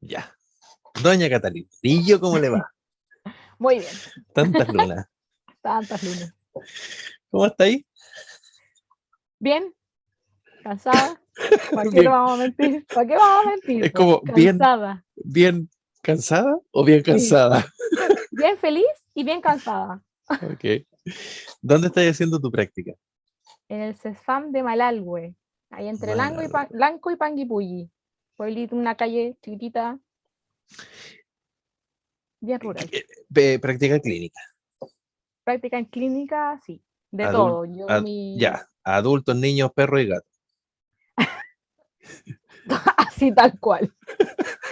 Ya. Doña Catalina, ¿y yo cómo le va? Muy bien, Tantas lunas. tantas lunas. ¿Cómo está ahí? Bien, cansada. ¿Para qué lo Bien. vamos a mentir? ¿Para qué vamos a mentir? Es Po? como Cansada. bien cansada o bien Sí, cansada. bien feliz y bien cansada. Ok. ¿Dónde estás haciendo tu práctica? En el CESFAM de Malalhue, ahí entre Mal. Lanco y Panguipulli. Pueblito, una calle chiquitita, bien rural. Práctica clínica. Práctica en clínica, sí, de Adult, todo. Yo mi ya. Adultos, niños, perros y gatos. así tal cual,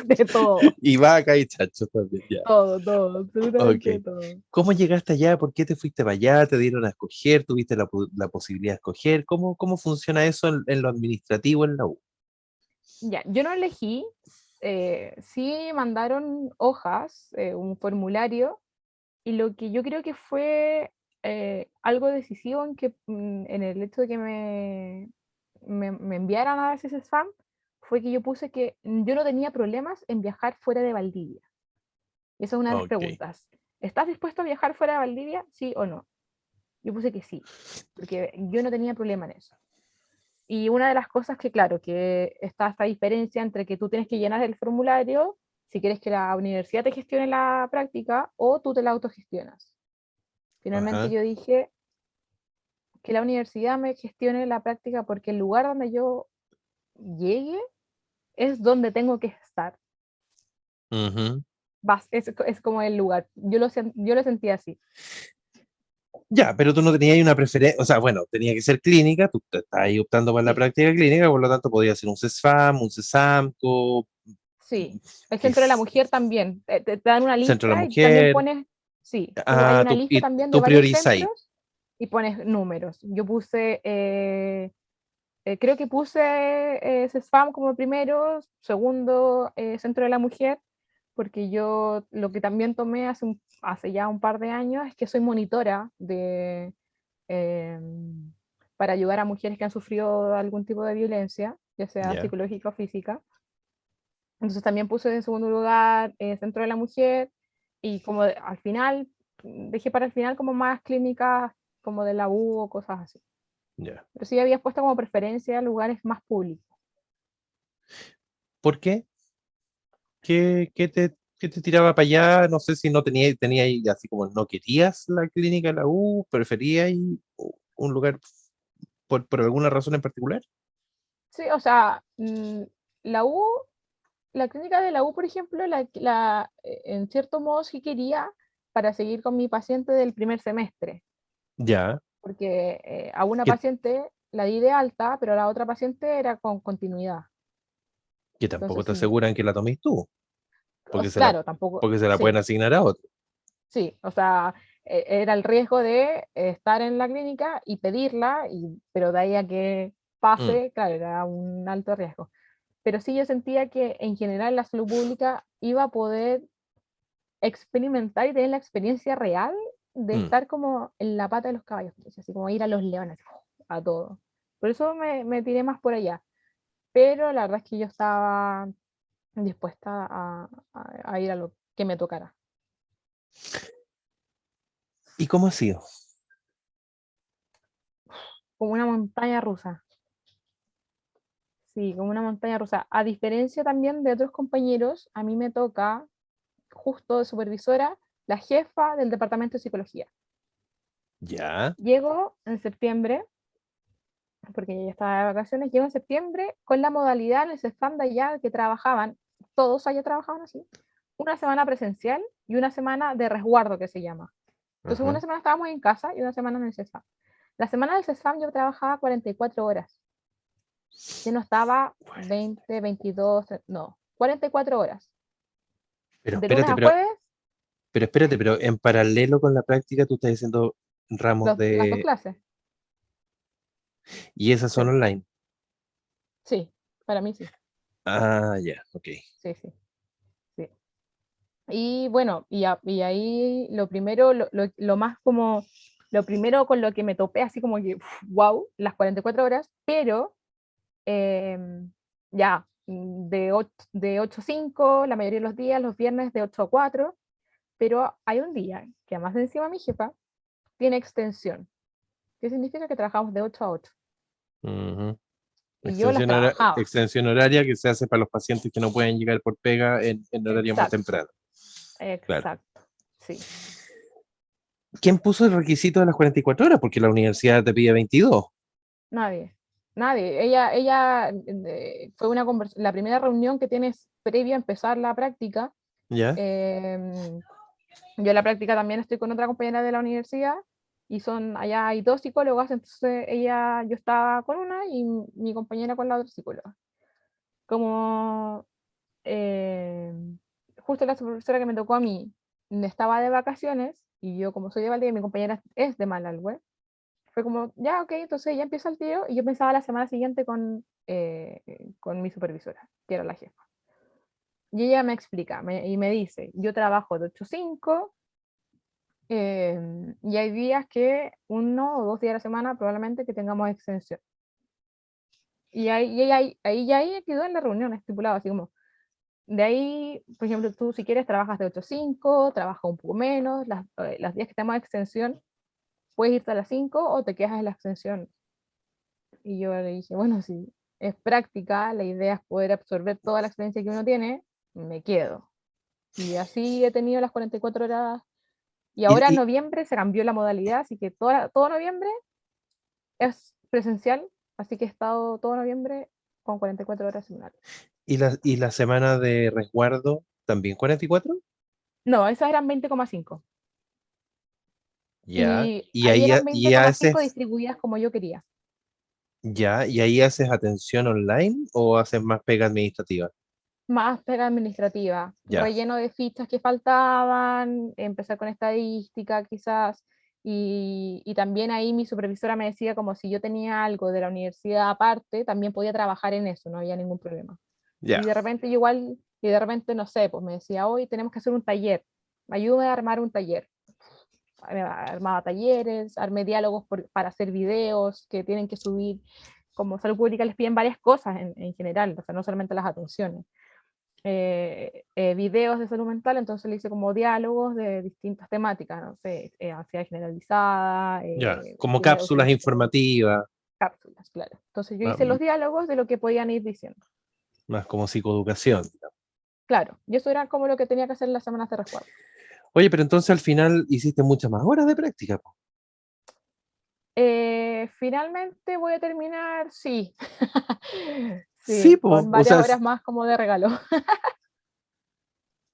de todo, Y vaca y chancho también, ya. todo, Ok. absolutamente todo. ¿Cómo llegaste allá? ¿Por qué te fuiste para allá? ¿Te dieron a escoger? ¿Tuviste la posibilidad de escoger? ¿Cómo funciona eso en lo administrativo en la U? Ya, yo no elegí, sí mandaron hojas, un formulario, y lo que yo creo que fue algo decisivo en el hecho de que me enviaran a ese spam fue que yo puse que yo no tenía problemas en viajar fuera de Valdivia. Y esa es una de las Ok. preguntas. ¿Estás dispuesto a viajar fuera de Valdivia? ¿Sí o no? Yo puse que sí, porque yo no tenía problema en eso. Y una de las cosas que, claro, que está esta diferencia entre que tú tienes que llenar el formulario si quieres que la universidad te gestione la práctica o tú te la autogestionas. Finalmente Ajá. yo dije que la universidad me gestione la práctica porque el lugar donde yo llegue es donde tengo que estar. Ujú. Es como el lugar. Yo lo sentí así. Ya, pero tú no tenías ahí una preferencia, o sea, bueno, tenía que ser clínica, tú te estás ahí optando por la Sí, práctica clínica, por lo tanto podía ser un CESFAM, un CESAMCO, sí. El que centro de la es mujer también. Te dan una Centro de la lista y también Mujer, pones, sí, hay una lista y también de tú varios priorizáis. centros y pones números. Yo puse creo que puse CESFAM como primero, segundo Centro de la Mujer, porque yo lo que también tomé hace ya un par de años es que soy monitora eh, para ayudar a mujeres que han sufrido algún tipo de violencia, ya sea Ya. psicológica o física. Entonces también puse en segundo lugar Centro de la Mujer y al final, dejé para el final como más clínicas como de la U o cosas así. Ya. Pero sí había puesto como preferencia lugares más públicos. ¿Por qué? ¿Qué te tiraba para allá? No sé si no tenía ahí así como no querías la clínica de la U, preferías un lugar por alguna razón en particular. Sí, o sea, la U, la clínica de la U, por ejemplo, en cierto modo sí quería para seguir con mi paciente del primer semestre, Ya, porque a una que, paciente la di de alta, pero a la otra paciente era con continuidad. que tampoco Entonces, te sí, aseguran que la tomes tú, porque claro, tampoco, porque se la pueden sí, asignar a otro. sí, o sea, era el riesgo de estar en la clínica y pedirla, pero de ahí a que Mm, pase, claro, era un alto riesgo. Pero sí yo sentía que en general la salud pública iba a poder experimentar y tener la experiencia real de mm. estar como en la pata de los caballos, así como ir a los leones, a todo. Por eso me tiré más por allá. Pero la verdad es que yo estaba dispuesta a ir a lo que me tocara. ¿Y cómo ha sido? Como una montaña rusa. Sí, como una montaña rusa. A diferencia también de otros compañeros, a mí me toca justo de supervisora la jefa del departamento de psicología. Ya, Llego en septiembre, porque ya estaba de vacaciones, llego en septiembre con la modalidad en el CEFAM de allá que trabajaban, todos allá trabajaban así, una semana presencial y una semana de resguardo que se llama. Entonces una ajá. semana estábamos en casa y una semana en el CEFAM. La semana del CEFAM yo trabajaba 44 horas. Yo no estaba Bueno, 20, 22, no, 44 horas. pero De lunes espérate, a jueves, pero en paralelo con la práctica tú estás haciendo ramos las dos de... clases. Y esas son Sí, online. sí, para mí sí. Ah, ya, ok. Sí, sí, sí. Y bueno, y ahí lo primero, lo más como, lo primero con lo que me topé, así como que, wow, las 44 horas, pero eh, ya, de 8 a 5, la mayoría de los días, los viernes de 8 a 4, pero hay un día que además de encima mi jefa tiene extensión, que significa que trabajamos de 8 a 8. Ujú. Y yo las trabajaba. Extensión horaria que se hace para los pacientes que no pueden llegar por pega en horario más Exacto, temprano. Claro. exacto, sí. ¿Quién puso el requisito de las 44 horas? Porque la universidad te pide 22. Nadie, nadie. Ella fue la primera reunión que tienes previa a empezar la práctica. ¿Ya? em, yo en la práctica también estoy con otra compañera de la universidad y allá hay dos psicólogas, entonces yo estaba con una y mi compañera con la otra psicóloga. Como eh, justo la profesora que me tocó a mí estaba de vacaciones y yo como soy de Valdivia y mi compañera es de Malalhue, fue como, ya, ok, entonces ya empieza el tío y yo pensaba la semana siguiente con mi supervisora, que era la jefa. Y ella me explica y me dice, yo trabajo de 8 a 5 y hay días que 1 o 2 días a la semana probablemente que tengamos extensión. Y ahí quedó en la reunión estipulado, así como, de ahí, por ejemplo, tú si quieres trabajas de 8 a 5, trabajas un poco menos, las días que tenemos extensión, puedes irte a las 5 o te quedas en la extensión. Y yo le dije, bueno, si es práctica, la idea es poder absorber toda la experiencia que uno tiene, me quedo. Y así he tenido las 44 horas. Y Y, ahora en y, noviembre se cambió la modalidad, así que todo noviembre es presencial, así que he estado todo noviembre con 44 horas semanales. y la semana de resguardo, ¿también 44? No, esas eran 20,5. Ya. Y ahí eran Y 20,5 distribuidas como yo quería. ya, ¿y ahí haces atención online o haces más pega administrativa? Más pega administrativa, Ya, relleno de fichas que faltaban, empezar con estadística quizás, y también ahí mi supervisora me decía como si yo tenía algo de la universidad aparte, también podía trabajar en eso, no había ningún problema. ya, Y de repente yo igual, y de repente no sé, pues me decía, hoy tenemos que hacer un taller, ayúdame a armar un taller. Armaba talleres, armé diálogos para hacer videos que tienen que subir, como salud pública les piden varias cosas en general, o sea, no solamente las atenciones. Videos de salud mental, entonces le hice como diálogos de distintas temáticas, no sé, ansiedad generalizada, ya. Como primero cápsulas auxilios informativas, cápsulas, claro. Entonces yo más, hice los diálogos de lo que podían ir diciendo. más como psicoeducación. Claro, y eso era como lo que tenía que hacer en las semanas de resguardo. Oye, pero entonces al final hiciste muchas más horas de práctica, po. Finalmente voy a terminar, sí, Sí, sí, po, con o varias sea, horas más como de regalo.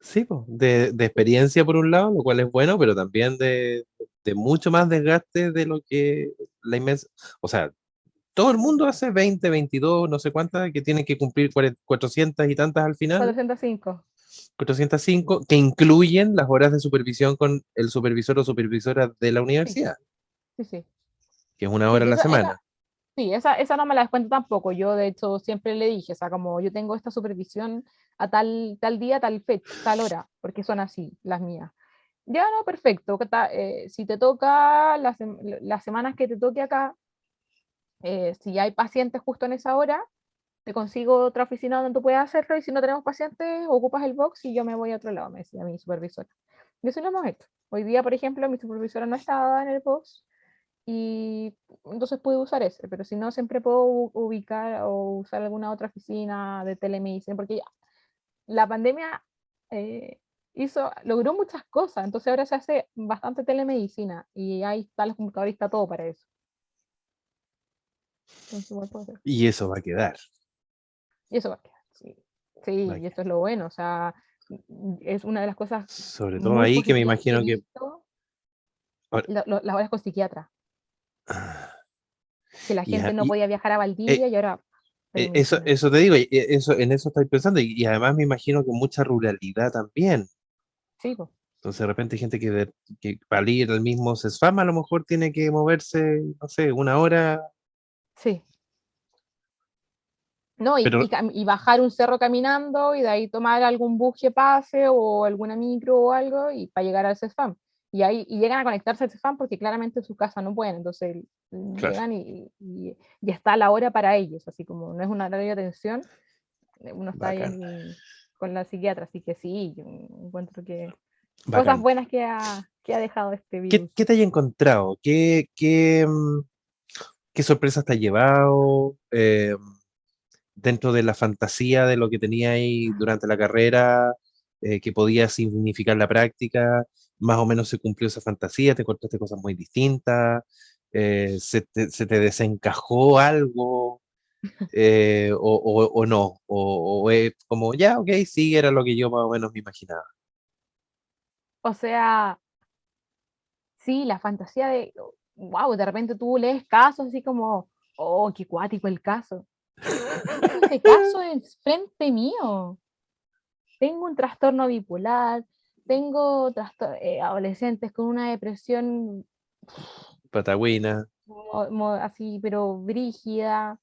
sí, po, de experiencia por un lado, lo cual es bueno, pero también de mucho más desgaste de lo que la inmensa, o sea, todo el mundo hace 20, 22, no sé cuántas, que tienen que cumplir 400 y tantas al final, 405. 405, que incluyen las horas de supervisión con el supervisor o supervisora de la Sí, universidad, sí, sí. que es una Sí, hora a sí, la semana. sí, esa no me la descuento tampoco. Yo, de hecho, siempre le dije, o sea, como yo tengo esta supervisión a tal día, tal fecha, tal hora, porque son así las mías. Ya no, perfecto. Si te toca las semanas que te toque acá, si hay pacientes justo en esa hora, te consigo otra oficina donde tú puedas hacerlo y si no tenemos pacientes, ocupas el box y yo me voy a otro lado, me decía mi supervisora. Y eso lo hemos hecho. Hoy día, por ejemplo, mi supervisora no estaba en el box y entonces pude usar ese, pero si no, siempre puedo ubicar o usar alguna otra oficina de telemedicina, porque ya, la pandemia eh, logró muchas cosas, entonces ahora se hace bastante telemedicina y ahí está el computador y está todo para eso. Entonces, igual puedo hacer. Y eso va a quedar. Y eso va a quedar, sí. Sí, Va a y esto quedar. es lo bueno, o sea, es una de las cosas Sobre todo muy ahí que me positivas que he imagino que... visto, ahora, las horas con psiquiatra, que la y, gente no podía viajar a eh, Valdivia y ahora eso, telemedicina. eso te digo, eso, en eso estoy pensando, y además me imagino que mucha ruralidad también. Sí, po. Entonces de repente hay gente que para ir al mismo CESFAM a lo mejor tiene que moverse, no sé, una hora, Sí. No, pero y bajar un cerro caminando y de ahí tomar algún bus que pase o alguna micro o algo y para llegar al CESFAM. Y llegan a conectarse al CESFAM porque claramente en su casa no pueden, entonces claro. llegan y está la hora para ellos, así como no es una horario de atención, uno está ahí Bacán, con la psiquiatra, así que sí, yo encuentro que cosas bacán. buenas que ha dejado este virus. ¿Qué te hay encontrado? ¿Qué sorpresas te ha llevado dentro de la fantasía de lo que tenía ahí durante la carrera, que podía significar la práctica? Más o menos se cumplió esa fantasía, te encontraste cosas muy distintas, se te desencajó algo, o no, o es como, ya, ok, sí, era lo que yo más o menos me imaginaba. O sea, sí, la fantasía de, wow, de repente tú lees casos así como, oh, qué cuático el caso. Tengo ese caso enfrente mío. Tengo un trastorno bipolar, tengo adolescentes con una depresión Patagüina, así, pero brígida,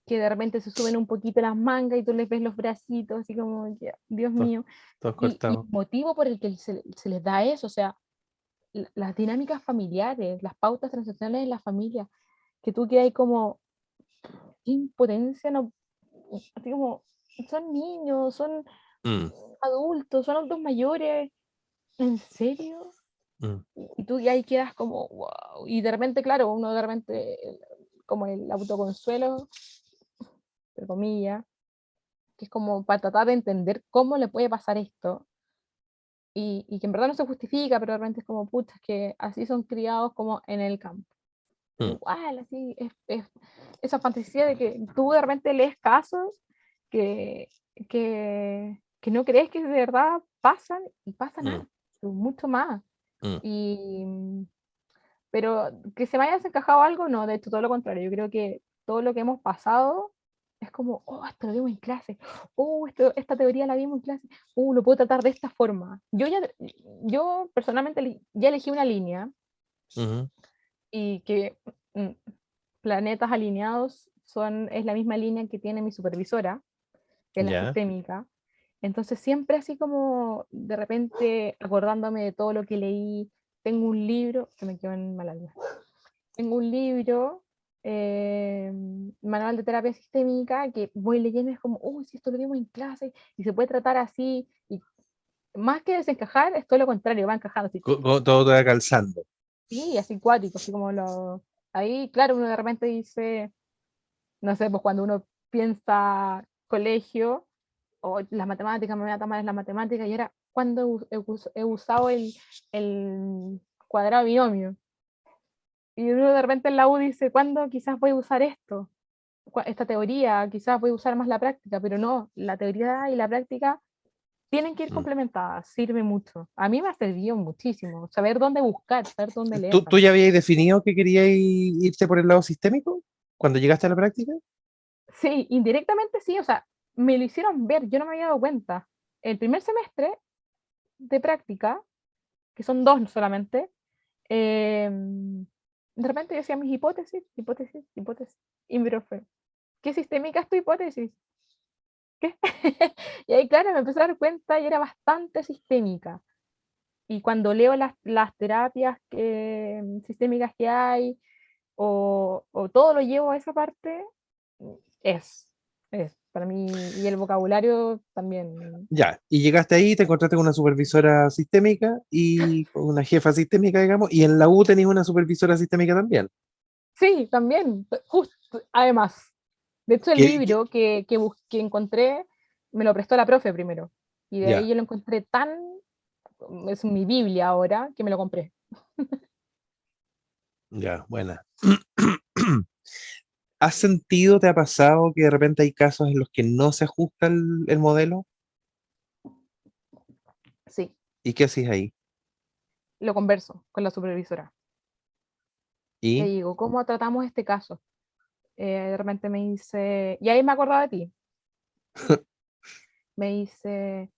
que de repente se suben un poquito las mangas y tú les ves los bracitos, así como, ya, Dios todos, mío. todos Y cortados. el motivo por el que se les da eso, o sea, las dinámicas familiares, las pautas transaccionales en la familia, que tú quedas ahí como, qué impotencia, no, así como, son niños, son Mm, adultos, son adultos mayores, ¿en serio? mm, Y tú ya ahí quedas como, wow. Y de repente, claro, uno de repente, como el autoconsuelo, entre comillas, que es como para tratar de entender cómo le puede pasar esto. Y que en verdad no se justifica, pero de repente es como, pucha, es que así son criados como en el campo. mm, Igual, así, es esa fantasía de que tú de repente lees casos que, que no crees que de verdad pasan y pasan mm, mucho más. mm, Y, pero que se me haya desencajado algo, no, de hecho, todo lo contrario. Yo creo que todo lo que hemos pasado es como, oh, esto lo vimos en clase, oh, esta teoría la vimos en clase, lo puedo tratar de esta forma. Yo personalmente ya elegí una línea ujú. y que mm, planetas alineados es la misma línea que tiene mi supervisora, que es la Ya, sistémica. Entonces siempre así como de repente acordándome de todo lo que leí, tengo un libro, que me quedo en Malala, tengo un libro, manual de terapia sistémica, que voy leyendo y es como, uy, si esto lo vimos en clase y se puede tratar así, y más que desencajar, es todo lo contrario, va encajando así, todo te va calzando. sí, así cuático, así como ahí, claro, uno de repente dice, no sé, pues cuando uno piensa colegio, o las matemáticas, me voy a tomar las matemáticas, y era cuando he usado el cuadrado binomio. Y uno de repente en la U dice, ¿cuándo quizás voy a usar esto? Esta teoría, quizás voy a usar más la práctica, pero no, la teoría y la práctica tienen que ir Mm. complementadas, sirve mucho. A mí me ha servido muchísimo, saber dónde buscar, saber dónde leer ¿Tú ya también. habías definido que querías irte por el lado sistémico cuando llegaste a la práctica? Sí, indirectamente sí, o sea, me lo hicieron ver, yo no me había dado cuenta. El primer semestre de práctica, que son dos solamente, de repente yo hacía mis hipótesis, y mi profe, ¿qué sistémica es tu hipótesis? ¿Qué? Y ahí, claro, me empecé a dar cuenta y era bastante sistémica. Y cuando leo las terapias sistémicas que hay, o todo lo llevo a esa parte, es, para mí, y el vocabulario también. Ya, y llegaste ahí, te encontraste con una supervisora sistémica y con una jefa sistémica, digamos, y en la U tenías una supervisora sistémica también. Sí, también, justo, además. De hecho, el Que, libro que encontré me lo prestó la profe primero. Y de ahí ya, yo lo encontré es mi Biblia ahora, que me lo compré. ya, buena. ¿Has sentido, te ha pasado que de repente hay casos en los que no se ajusta el modelo? Sí, ¿Y qué haces ahí? lo converso con la supervisora. Le ¿Y? digo, ¿cómo tratamos este caso? De repente me dice, y ahí me acordaba de ti, me dice,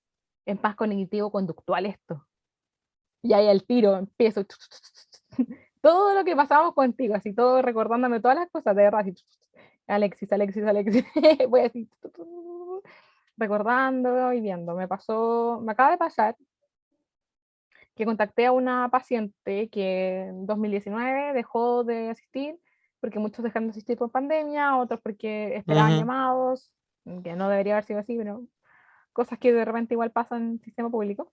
es más cognitivo-conductual esto. Y ahí al tiro empiezo, todo lo que pasamos contigo, así todo recordándome todas las cosas, de verdad, así, Alexis, voy así, recordando y viendo. Me acaba de pasar que contacté a una paciente que en 2019 dejó de asistir, porque muchos dejaron de asistir por pandemia, otros porque esperaban Ujú, llamados. que no debería haber sido así, pero cosas que de repente igual pasan en el sistema público.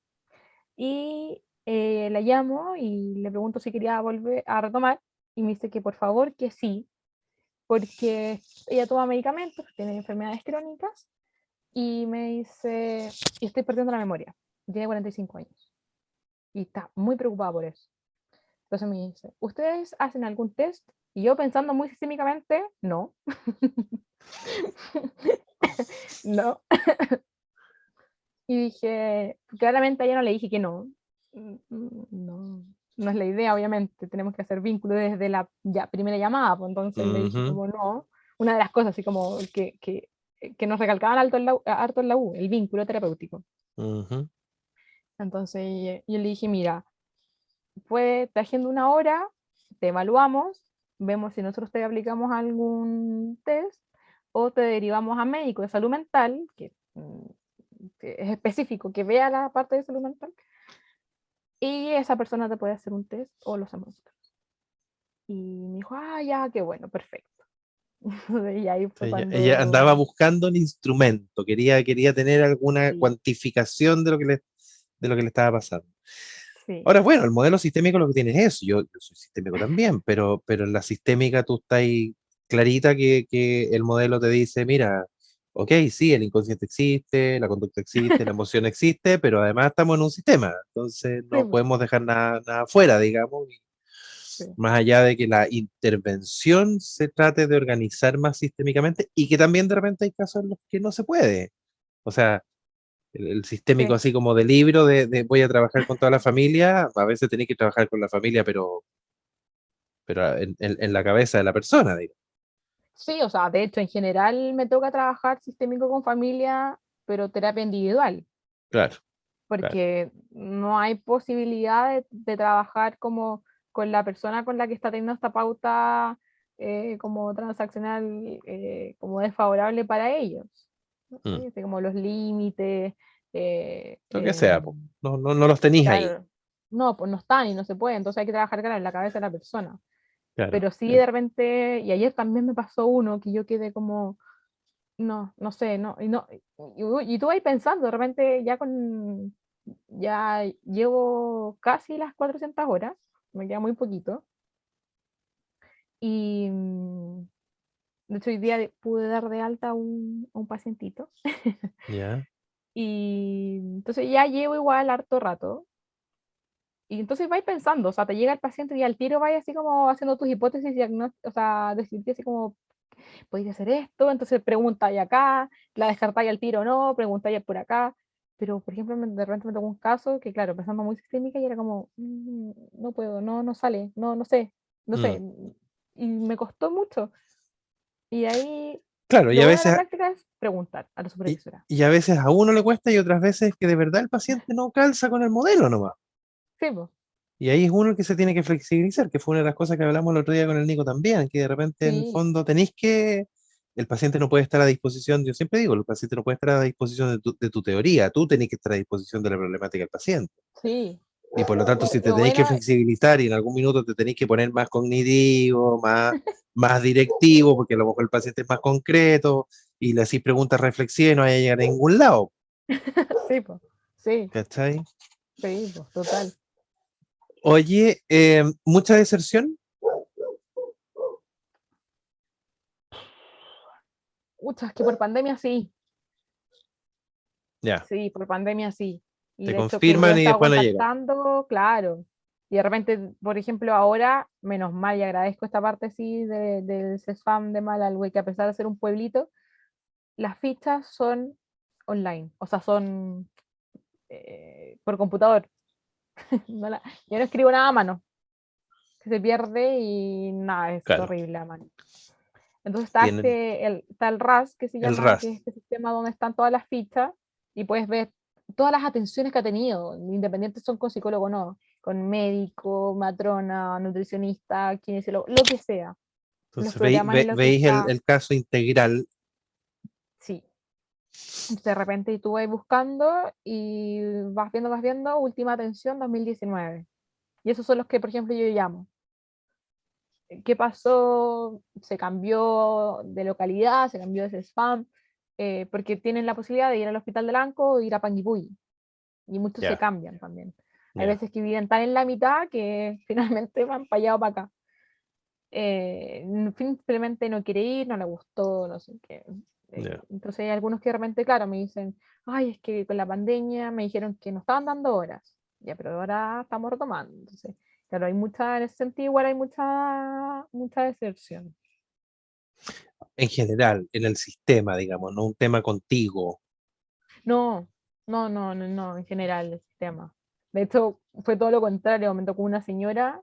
Y la llamo y le pregunto si quería volver a retomar y me dice que por favor que sí, porque ella toma medicamentos, tiene enfermedades crónicas y me dice, y estoy perdiendo la memoria, tiene 45 años y está muy preocupada por eso. Entonces me dice, ¿ustedes hacen algún test? Y yo pensando muy sistémicamente, no, no. Y dije, claramente a ella no le dije que no. No, no es la idea, obviamente. Tenemos que hacer vínculo desde la primera llamada. Pues entonces le dije Ujú, como no. Una de las cosas así como que nos recalcaban harto en la U, el vínculo terapéutico. ujú. Entonces yo le dije, mira, te agendo una hora, te evaluamos, vemos si nosotros te aplicamos algún test o te derivamos a médico de salud mental, que es específico, que vea la parte de salud mental, y esa persona te puede hacer un test o los hacemos nosotros. Y me dijo, ah, ya, qué bueno, perfecto. Y ahí fue Ella andaba cuando, buscando un instrumento, quería tener alguna sí, cuantificación de lo que le estaba pasando. sí, Ahora, bueno, el modelo sistémico lo que tiene es eso. Yo soy sistémico también, pero en la sistémica tú estás ahí clarita que el modelo te dice, mira, ok, sí, el inconsciente existe, la conducta existe, la emoción existe, pero además estamos en un sistema, entonces sí, no podemos dejar nada fuera, digamos, y sí, más allá de que la intervención se trate de organizar más sistémicamente y que también de repente hay casos en los que no se puede. O sea, el sistémico sí, así como de libro de voy a trabajar con toda la familia, a veces tenés que trabajar con la familia, pero en la cabeza de la persona, digo. sí, o sea, de hecho, en general me toca trabajar sistémico con familia, pero terapia individual, Claro, claro. porque no hay posibilidad de trabajar como con la persona con la que está teniendo esta pauta como transaccional, como desfavorable para ellos. Mm. ¿Sí? Así como los límites, Lo que sea, po. No los tenéis ahí. claro, no, pues no están y no se puede, entonces hay que trabajar claro, en la cabeza de la persona. Claro. Pero sí de repente, y ayer también me pasó uno que yo quedé como, no, no sé, no, y tú vas pensando, de repente ya llevo casi las 400 horas, me queda muy poquito, y de hecho hoy día pude dar de alta a un pacientito, Ya, y entonces ya llevo igual harto rato, y entonces vais pensando, o sea, te llega el paciente y al tiro vais así como haciendo tus hipótesis, o sea, decirte así como, podéis hacer esto, entonces preguntáis acá, la descartáis al tiro o no, preguntáis por acá. Pero, por ejemplo, de repente me tocó un caso que, claro, pensando muy sistémica y era como, no puedo, no sale, no sé, no mm. sé. Y me costó mucho. Y ahí, Claro, lo bueno de la práctica es preguntar a la supervisora. y a veces a uno le cuesta y otras veces que de verdad el paciente no calza con el modelo nomás. Sí, pues, Y ahí es uno el que se tiene que flexibilizar, que fue una de las cosas que hablamos el otro día con el Nico también, que de repente en el sí, fondo el paciente no puede estar a disposición, yo siempre digo, el paciente no puede estar a disposición de tu teoría, tú tenés que estar a disposición de la problemática del paciente. sí. Y por lo tanto, si te Lo tenéis que bueno, flexibilizar y en algún minuto te tenéis que poner más cognitivo, más directivo, porque a lo mejor el paciente es más concreto, y le hacís preguntas reflexivas y no vaya a llegar a ningún lado. sí, pues, sí, ¿Cachai? sí, pues, total. Oye, mucha deserción. Muchas que por pandemia sí, Ya, sí, por pandemia sí. Y te de hecho, como yo he confirman y estado después no llegan. contactando, claro. Y de repente, por ejemplo, ahora, menos mal, y agradezco esta parte sí del CESFAM de Malalhue, que a pesar de ser un pueblito, las fichas son online, o sea, son por computador. Yo no escribo nada a mano, que se pierde y nada, es Claro, horrible a mano. Entonces tienen está el RAS, que se el llama, que es RAS. este sistema donde están todas las fichas y puedes ver todas las atenciones que ha tenido, independientes son con psicólogo o no, con médico, matrona, nutricionista, kinesiólogo, lo que sea. Los Entonces programas en los que veis está, el caso integral. sí. Entonces, de repente tú vas buscando y vas viendo, última atención 2019. Y esos son los que, por ejemplo, yo llamo. ¿Qué pasó? Se cambió de localidad, se cambió de spam. porque tienen la posibilidad de ir al hospital de Lanco o ir a Panguipulli, y muchos se Ya, cambian también. Hay ya, veces que viven tan en la mitad que finalmente van para allá o para acá. Simplemente no quiere ir, no le gustó, no sé qué. ya. Entonces hay algunos que de repente, claro, me dicen, ay, es que con la pandemia me dijeron que no estaban dando horas, ya, pero ahora estamos retomando. Entonces, claro, hay mucha, en ese sentido igual hay mucha deserción. En general, en el sistema, digamos, no un tema contigo. No, no, en general el sistema. De hecho, fue todo lo contrario, me tocó una señora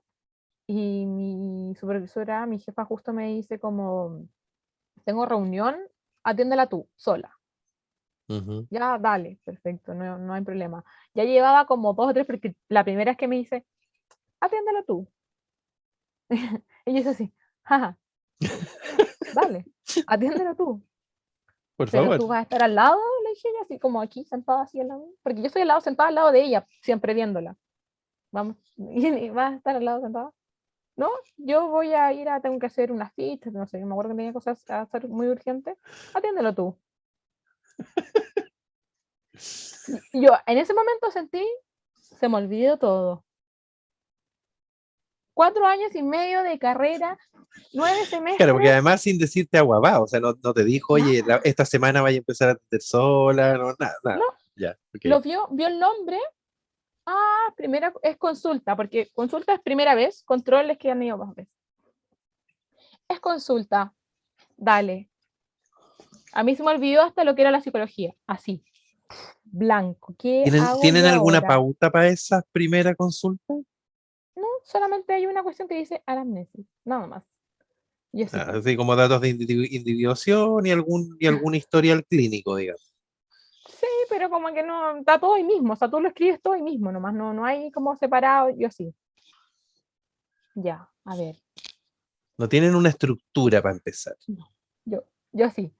y mi supervisora, mi jefa justo me dice como, tengo reunión, atiéndela tú, sola. Ujú. Ya, dale, perfecto, no hay problema. Ya llevaba como dos o tres, porque la primera es que me dice, atiéndelo tú. Y yo es así, jaja, dale, atiéndelo tú. Por Pero favor. tú vas a estar al lado, le dije yo, así como aquí, sentada así al lado. Porque yo estoy al lado, sentada al lado de ella, siempre viéndola. Vamos, y vas a estar al lado sentada. No, yo voy a ir tengo que hacer unas fichas, no sé, me acuerdo que tenía cosas a hacer muy urgentes. Atiéndelo tú. Y yo en ese momento sentí, se me olvidó todo. 4 años y medio de carrera, 9 semestres, Claro, porque además sin decirte agua va, o sea, no te dijo, oye, nada. esta semana vaya a empezar a atender sola, no, nada, nada. No, Ya, ok. vio el nombre. Ah, primera es consulta, porque consulta es primera vez, control es que han ido más veces. Es consulta, dale. A mí se me olvidó hasta lo que era la psicología, así, blanco. ¿Qué hago ¿Tienen yo alguna ahora? pauta para esas primeras consultas? No, solamente hay una cuestión que dice anamnesis, nada más. Y así como, Así como datos de individuación y algún historial clínico, digamos. sí, pero como que no, está todo ahí mismo, o sea, tú lo escribes todo ahí mismo, nomás, no hay como separado, yo así. Ya, a ver, No tienen una estructura para empezar. no, yo así,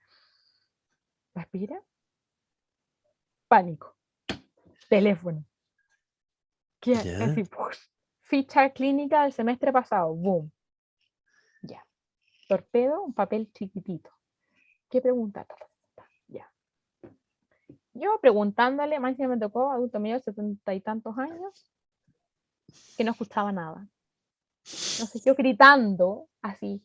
respira, pánico, teléfono, ¿qué? Ya. Así, ficha clínica del semestre pasado, boom, ya. Torpedo, un papel chiquitito. ¿Qué pregunta? Ya. Yo preguntándole, más encima me tocó adulto medio de 70 y tantos años, que no escuchaba nada. Entonces yo gritando así,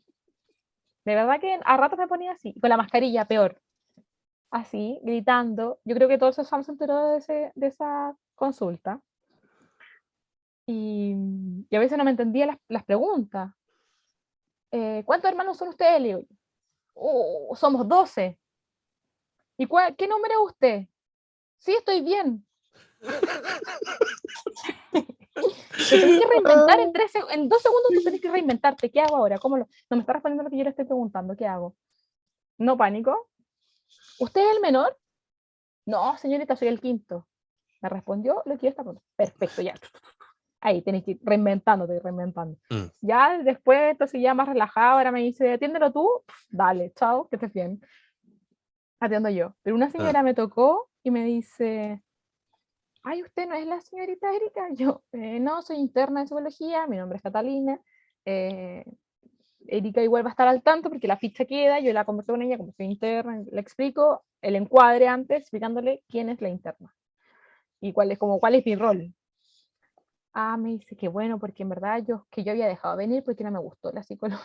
de verdad que a ratos me ponía así, con la mascarilla peor, así, gritando. Yo creo que todos esos se enteró de esa consulta. Y a veces no me entendía las preguntas. ¿Cuántos hermanos son ustedes? Le digo, somos 12. ¿Y qué número es usted? Sí, estoy bien. Te tenés que reinventar Ah, en 2 segundos, te tenés que reinventarte. ¿Qué hago ahora? No me está respondiendo lo que yo le estoy preguntando. ¿Qué hago? No pánico. ¿Usted es el menor? No, señorita, soy el quinto. Me respondió lo que yo estaba preguntando. Perfecto, ya. Ahí tenés que ir reinventándote, reinventando. mm, Ya después, entonces ya más relajada, ahora me dice, atiéndelo tú. Dale, chao, que estés bien. Atiendo yo. Pero una ah, señora me tocó y me dice, ay, ¿usted no es la señorita Erika? Yo, no, soy interna de psicología, mi nombre es Catalina. Eh, Erika igual va a estar al tanto porque la ficha queda, yo la converso con ella como soy interna, le explico el encuadre antes, explicándole quién es la interna y cuál es mi rol. Ah, me dice que bueno, porque en verdad yo había dejado venir porque no me gustó la psicóloga.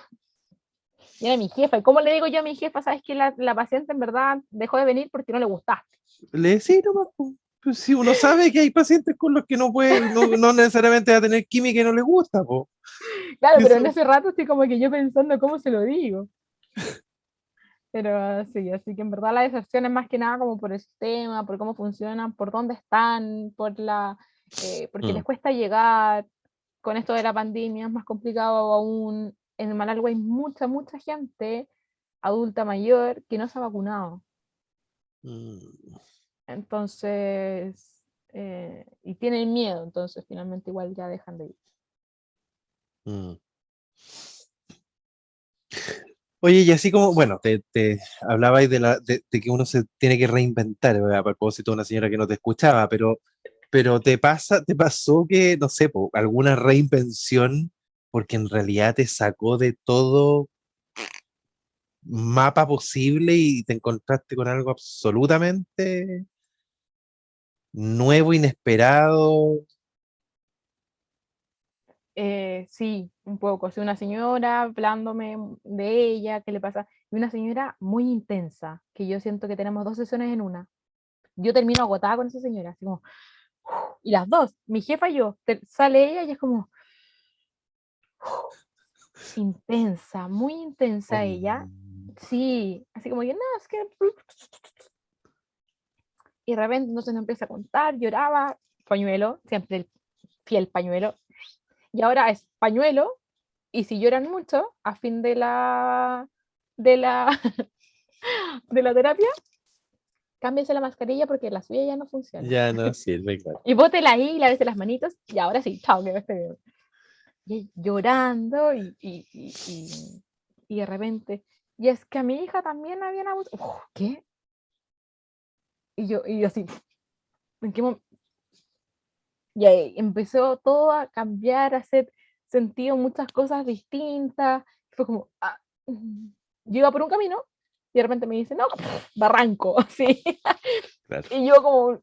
Y era mi jefa. ¿Y cómo le digo yo a mi jefa? ¿Sabes que la paciente en verdad dejó de venir porque no le gustaste? le decís nomás, po. Pues si uno sabe que hay pacientes con los que no puede, no necesariamente va a tener química y no le gusta, po. Claro, Y pero en eso, ese rato estoy como que yo pensando cómo se lo digo. Pero sí, así que en verdad la deserción es más que nada como por el sistema, por cómo funcionan, por dónde están, porque mm, les cuesta llegar. Con esto de la pandemia es más complicado aún. En Manalgo hay mucha gente adulta mayor que no se ha vacunado. mm, Entonces, y tienen miedo, entonces finalmente igual ya dejan de ir. mm. Oye, y así como, bueno, te hablabais de que uno se tiene que reinventar, ¿verdad? A propósito de una señora que no te escuchaba, pero te pasó que, no sé, po, alguna reinvención, porque en realidad te sacó de todo mapa posible y te encontraste con algo absolutamente nuevo, inesperado. Sí, un poco. Sí, una señora hablándome de ella, qué le pasa. Y una señora muy intensa, que yo siento que tenemos dos sesiones en una. Yo termino agotada con esa señora, así como, y las dos, mi jefa y yo, sale ella y es como intensa, muy intensa ella. Mm, Sí, así como que, no, es que... Y de repente entonces nos empieza a contar, lloraba, pañuelo, siempre el fiel pañuelo. Y ahora es pañuelo, y si lloran mucho, a fin de la, de la terapia, cámbiese la mascarilla porque la suya ya no funciona. ya no sirve, claro. Y bótela ahí, lávese las manitos, y ahora sí, chao, que esté bien. Y llorando, y de repente, y es que a mi hija también habían abusado. ¿Qué? Y yo así, ¿en qué momento? Y ahí empezó todo a cambiar, a hacer sentido muchas cosas distintas. Fue como, yo iba por un camino y de repente me dice, no, barranco, así. Claro. Y yo como,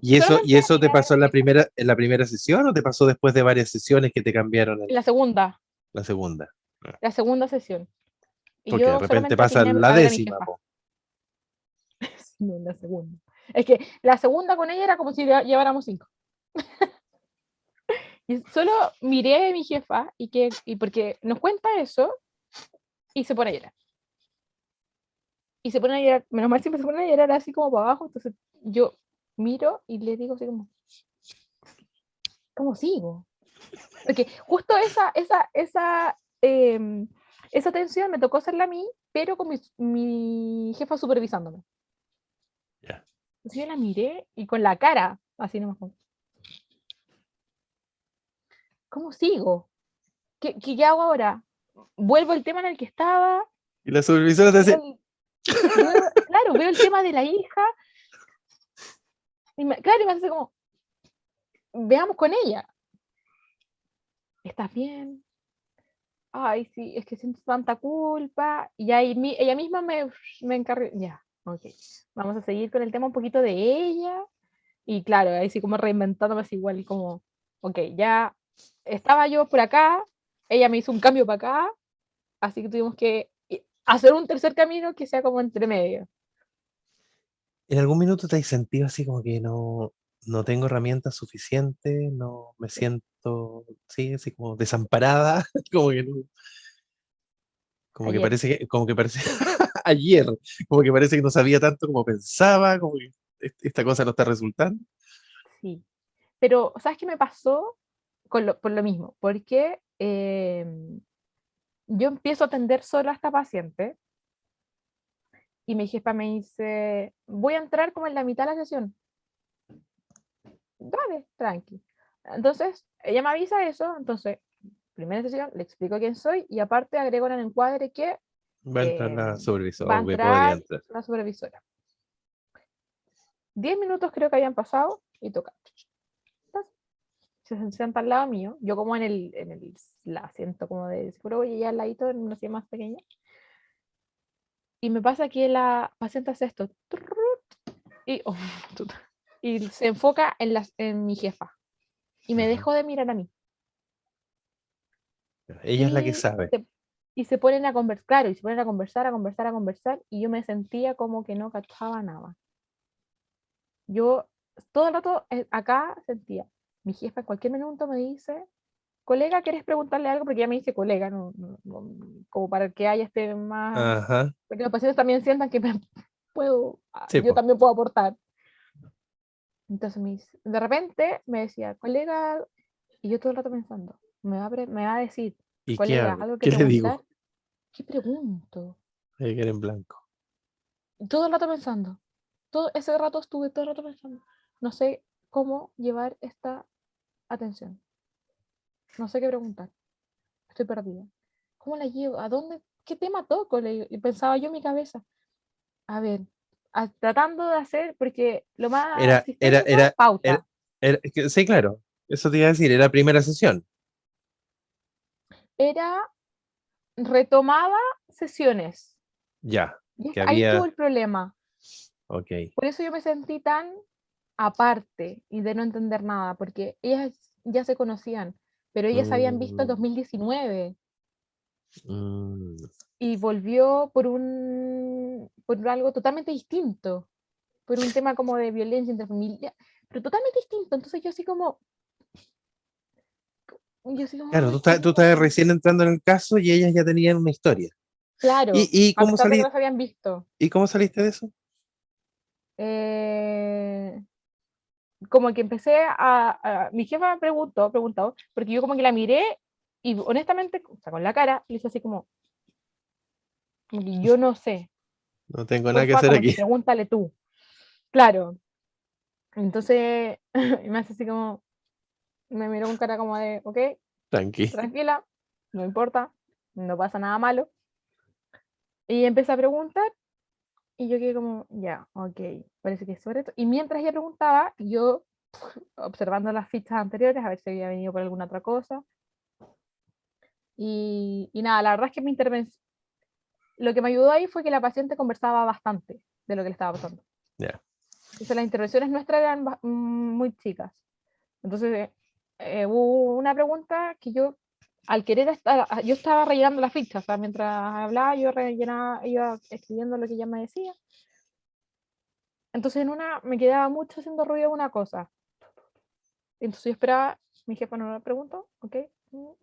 Y solamente eso te miraba a pasó mi hija. en la primera sesión o te pasó después de varias sesiones que te cambiaron La segunda, la segunda? Ah, la segunda sesión. Y porque de yo repente solamente pasa atiné la a ver a mi décima, jefa. po. No, la segunda. Es que la segunda con ella era como si lleváramos 5. Y solo miré a mi jefa y porque nos cuenta eso y se pone a llorar. Y se pone a llorar, menos mal siempre se pone a llorar así como para abajo, entonces yo miro y le digo así como, ¿cómo sigo? Porque justo esa tensión me tocó hacerla a mí, pero con mi jefa supervisándome. Ya. Entonces yo la miré y con la cara, así nomás, como, ¿cómo sigo? ¿Qué hago ahora? ¿Vuelvo al tema en el que estaba? Y la supervisora te Veo dice, el- claro, veo el tema de la hija, claro, y me hace como, veamos con ella. ¿Estás bien? Ay, sí, es que siento tanta culpa. Y ahí ella misma me encargó. Ya, ok. Vamos a seguir con el tema un poquito de ella. Y claro, ahí sí como reinventándome así igual como, ok, ya estaba yo por acá, ella me hizo un cambio para acá, así que tuvimos que hacer un tercer camino que sea como entre medio. ¿en algún minuto te has sentido así como que no tengo herramientas suficientes, no me siento, sí, así como desamparada, como que Ayer, como que parece ayer, como que parece que no sabía tanto como pensaba, como que esta cosa no está resultando? sí. Pero, ¿sabes qué me pasó? Por lo mismo, porque yo empiezo a atender solo a esta paciente y mi jefa me dice, voy a entrar como en la mitad de la sesión. Dale, tranqui. Entonces, ella me avisa eso, entonces, primera sesión, le explico quién soy y aparte agrego en el encuadre que Va a entrar eh, la supervisora, va a o que podría entrar entrar. la supervisora. 10 minutos creo que habían pasado y toca. Se sienta al lado mío, yo como en el asiento como de psicólogo y ella al ladito en una silla más pequeña. Y me pasa que la paciente hace esto y, oh, y se enfoca en mi jefa y me Ajá. dejó de mirar a mí. Ella es la que Y sabe. se ponen a conversar, claro, y se ponen a conversar, a conversar, a conversar, y yo me sentía como que no cachaba nada. Yo todo el rato acá sentía, mi jefa en cualquier minuto me dice, colega, ¿quieres preguntarle algo? Porque ella me dice colega, como para que haya este más, Ajá, para que los pacientes también sientan que sí, yo pues. también puedo aportar. Entonces de repente me decía, colega, y yo todo el rato pensando, me va a decir, ¿Y qué colega, hago? algo que ¿Qué le preguntar. digo? ¿Qué pregunto? Hay que quedar en blanco. Todo el rato pensando. Todo ese rato estuve todo el rato pensando. No sé cómo llevar esta atención. No sé qué preguntar. Estoy perdida. ¿Cómo la llevo? ¿A dónde? ¿Qué tema toco? Y pensaba yo en mi cabeza. A ver, tratando de hacer, porque lo más Era, era, sistémico, era, era, pauta. sí, claro, eso te iba a decir, era primera sesión. Era retomaba sesiones. Ya, Y que ahí estuvo había, el problema. ok. Por eso yo me sentí tan aparte y de no entender nada, porque ellas ya se conocían, pero ellas se habían visto en Mm, 2019 mm. y volvió por algo totalmente distinto, por un tema como de violencia intrafamiliar, pero totalmente distinto. Entonces yo así como, Claro, ay, tú ¿cómo? estás recién entrando en el caso y ellas ya tenían una historia. Claro, ¿Y a cómo pesar de que salí, no se habían visto. y cómo saliste de eso? Eh, Como que mi jefa me preguntó, porque yo como que la miré y honestamente, o sea, con la cara, le hice así como que yo no sé, No tengo nada que porfa, hacer como que aquí. pregúntale tú. Claro, entonces me hace así como, me miró con cara como de, ok, Tranqui. tranquila, no importa, no pasa nada malo. Y empecé a preguntar y yo quedé como, ya, ok, parece que es sobre esto. Y mientras ella preguntaba, yo observando las fichas anteriores a ver si había venido por alguna otra cosa. Y nada, la verdad es que mi intervención, lo que me ayudó ahí fue que la paciente conversaba bastante de lo que le estaba pasando. Ya. Entonces las intervenciones nuestras eran muy chicas. Entonces hubo una pregunta que yo, al querer estar, yo estaba rellenando la ficha, o sea, mientras hablaba yo rellenaba, iba escribiendo lo que ella me decía. Entonces en una me quedaba mucho haciendo ruido una cosa. Entonces yo esperaba, mi jefa no me preguntó, ok,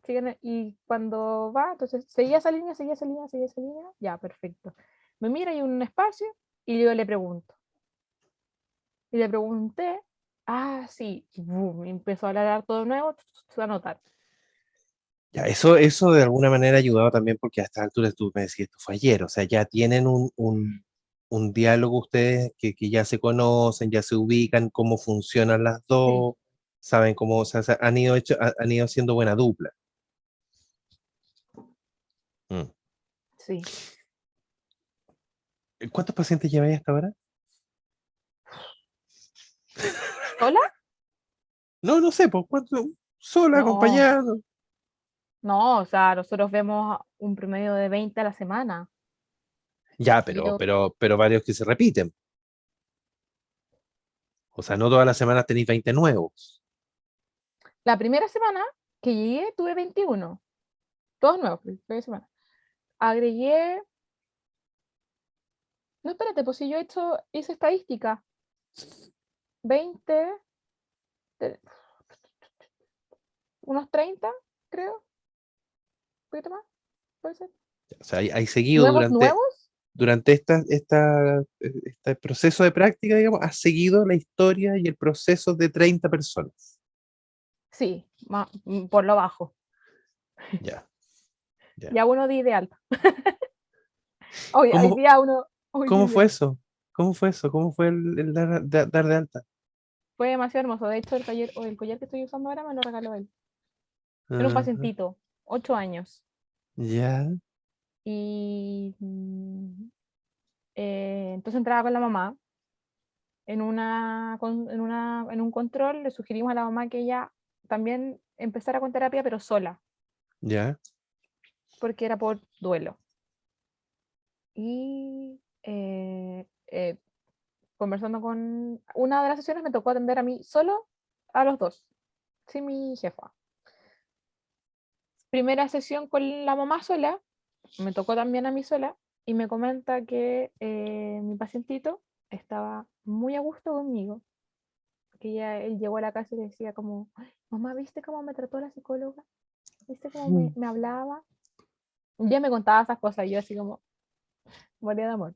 siguen, y cuando va, entonces seguía esa línea, seguía esa línea, seguía esa línea, ya, perfecto. Me mira, hay un espacio y yo le pregunto. Y le pregunté, sí, y boom, y empezó a hablar todo de nuevo, a anotar. Ya, eso de alguna manera ha ayudado también porque a estas alturas tú me decías, esto fue ayer, o sea, ya tienen un diálogo ustedes que ya se conocen, ya se ubican, cómo funcionan las Sí, dos, saben cómo, o sea, han ido siendo buena dupla. Mm. sí. ¿Cuántos pacientes lleváis hasta ahora? ¿Sola? No, no sé, pues, ¿cuántos? Sola, No, acompañando. no, o sea, nosotros vemos un promedio de 20 a la semana. Ya, Yo, pero varios que se repiten. O sea, no todas las semanas tenéis 20 nuevos. la primera semana que llegué tuve 21, todos nuevos, primera semana. Agregué, no, espérate, pues si yo hice estadística, 20, te- unos 30, creo, un poquito más, puede ser. O sea, hay seguido ¿Nuevos, nuevos? durante este proceso de práctica, digamos, has seguido la historia y el proceso de 30 personas. Sí, por lo bajo. Ya, ya. Ya uno di de alta. Hoy ¿Cómo, día uno, hoy cómo di de fue alta. eso? ¿Cómo fue eso? ¿Cómo fue el dar de alta? Fue demasiado hermoso. De hecho, el collar que estoy usando ahora me lo regaló él. Era un Ajá, pacientito, 8 años. ya, Y entonces entraba con la mamá. En un control le sugerimos a la mamá que ella también empezara con terapia, pero sola, ya, porque era por duelo. Y conversando con una de las sesiones me tocó atender a mí solo a los dos, sin mi jefa. Primera sesión con la mamá sola, me tocó también a mí sola, y me comenta que mi pacientito estaba muy a gusto conmigo, que él llegó a la casa y decía como, "Ay, mamá, ¿viste cómo me trató la psicóloga? ¿Viste cómo mm, me hablaba?" Ya me contaba esas cosas y yo así como, moría de amor.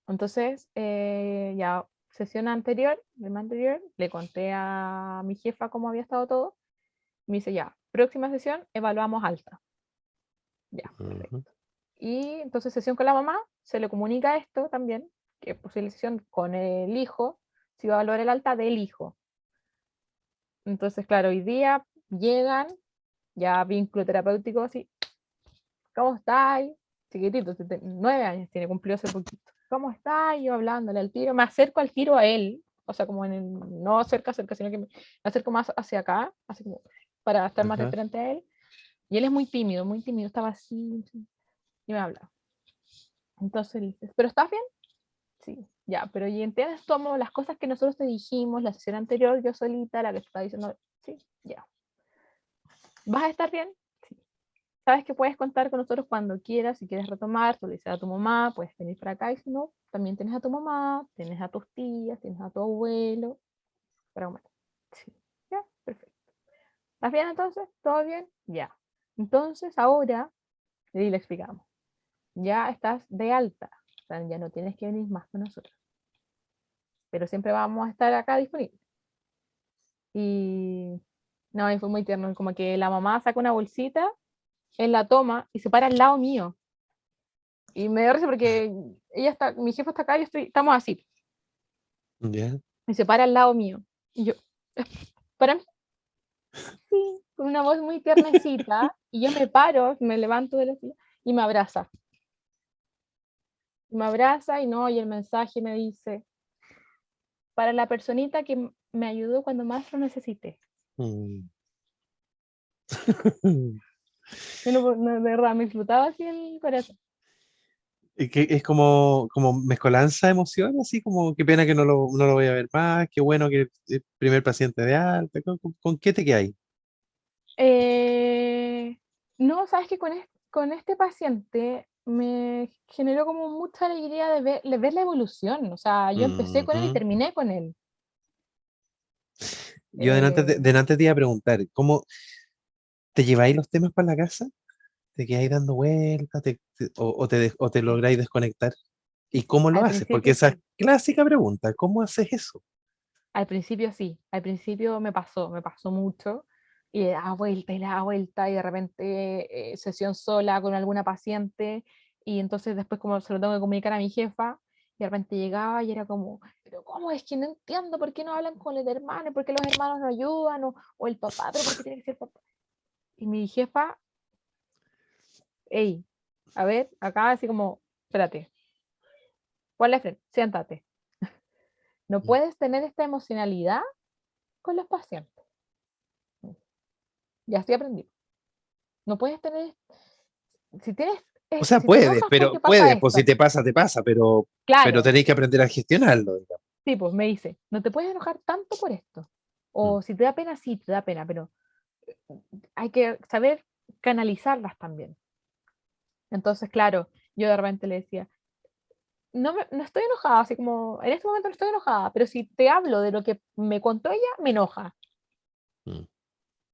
Entonces, ya sesión anterior, el mes anterior, le conté a mi jefa cómo había estado todo. Me dice, ya, próxima sesión, evaluamos alta. Ya, ujú, perfecto. Y entonces sesión con la mamá, se le comunica esto también, que posible sesión con el hijo, si va a valorar el alta del hijo. Entonces, claro, hoy día llegan, ya vínculo terapéutico, así, ¿cómo estáis? Chiquitito, 9 años tiene, cumplió hace poquito. ¿Cómo estáis? Yo hablándole al tiro, me acerco al tiro a él, o sea, como no cerca, sino que me acerco más hacia acá, así como para estar más ajá. referente a él. Y él es muy tímido, estaba así, y me habla. Entonces le dices, ¿pero estás bien? Sí, ya, pero ¿y entiendes tomo las cosas que nosotros te dijimos la sesión anterior, yo solita, la que te estaba diciendo? Sí, ya. ¿Vas a estar bien? Sí. Sabes que puedes contar con nosotros cuando quieras, si quieres retomar, tú le dices a tu mamá, puedes venir para acá, y si no, también tienes a tu mamá, tienes a tus tías, tienes a tu abuelo, para comer. Sí, ya, perfecto. ¿Estás bien entonces? ¿Todo bien? Ya. Entonces ahora, y le explicamos, ya estás de alta, o sea, ya no tienes que venir más con nosotros, pero siempre vamos a estar acá disponibles. Y no, y fue muy tierno, como que la mamá saca una bolsita, él la toma y se para al lado mío. Y me dio risa porque ella está, mi jefa está acá y yo estamos así. ¿Ya? Y se para al lado mío. Y yo, para mí, sí, con una voz muy tiernecita. Y yo me paro, me levanto de la silla y me abraza. Y me abraza y no, y el mensaje me dice, para la personita que me ayudó cuando más lo necesité. Mm. Yo no, de verdad, me explotaba así el corazón. Y que es como mezcolanza de emociones, así como qué pena que no lo voy a ver más, qué bueno que el primer paciente de alta, ¿con qué te quedas ahí? Eh, no, sabes que con este paciente me generó como mucha alegría de ver la evolución. O sea, yo empecé con él y Ujú. terminé con él. Yo Eh, delante te iba a preguntar, ¿cómo te lleváis los temas para la casa? ¿Te quedáis dando vueltas? ¿O te sí, lográis desconectar? ¿Y cómo lo al haces? Porque principio esa es sí, clásica pregunta, ¿cómo haces eso? al principio sí, al principio me pasó mucho. Y le daba vuelta y le daba vuelta y de repente sesión sola con alguna paciente y entonces después como se lo tengo que comunicar a mi jefa y de repente llegaba y era como, pero ¿cómo es que no entiendo por qué no hablan con el hermano? ¿Por qué los hermanos no ayudan? O el papá, pero ¿por qué tiene que ser papá? Y mi jefa, hey, a ver, acá así como, espérate, ponle frente, siéntate. No Mm. puedes tener esta emocionalidad con los pacientes. Ya estoy aprendiendo. No puedes tener, si tienes, O sea, si te puedes, enojas pero porque pasa puedes, pues si esto, te pasa, pero claro, tenéis que aprender a gestionarlo, digamos. sí, pues me dice, no te puedes enojar tanto por esto. Mm. O si te da pena, sí, te da pena, pero hay que saber canalizarlas también. Entonces, claro, yo de repente le decía, no estoy enojada, así como, en este momento no estoy enojada, pero si te hablo de lo que me contó ella, me enoja. Mm.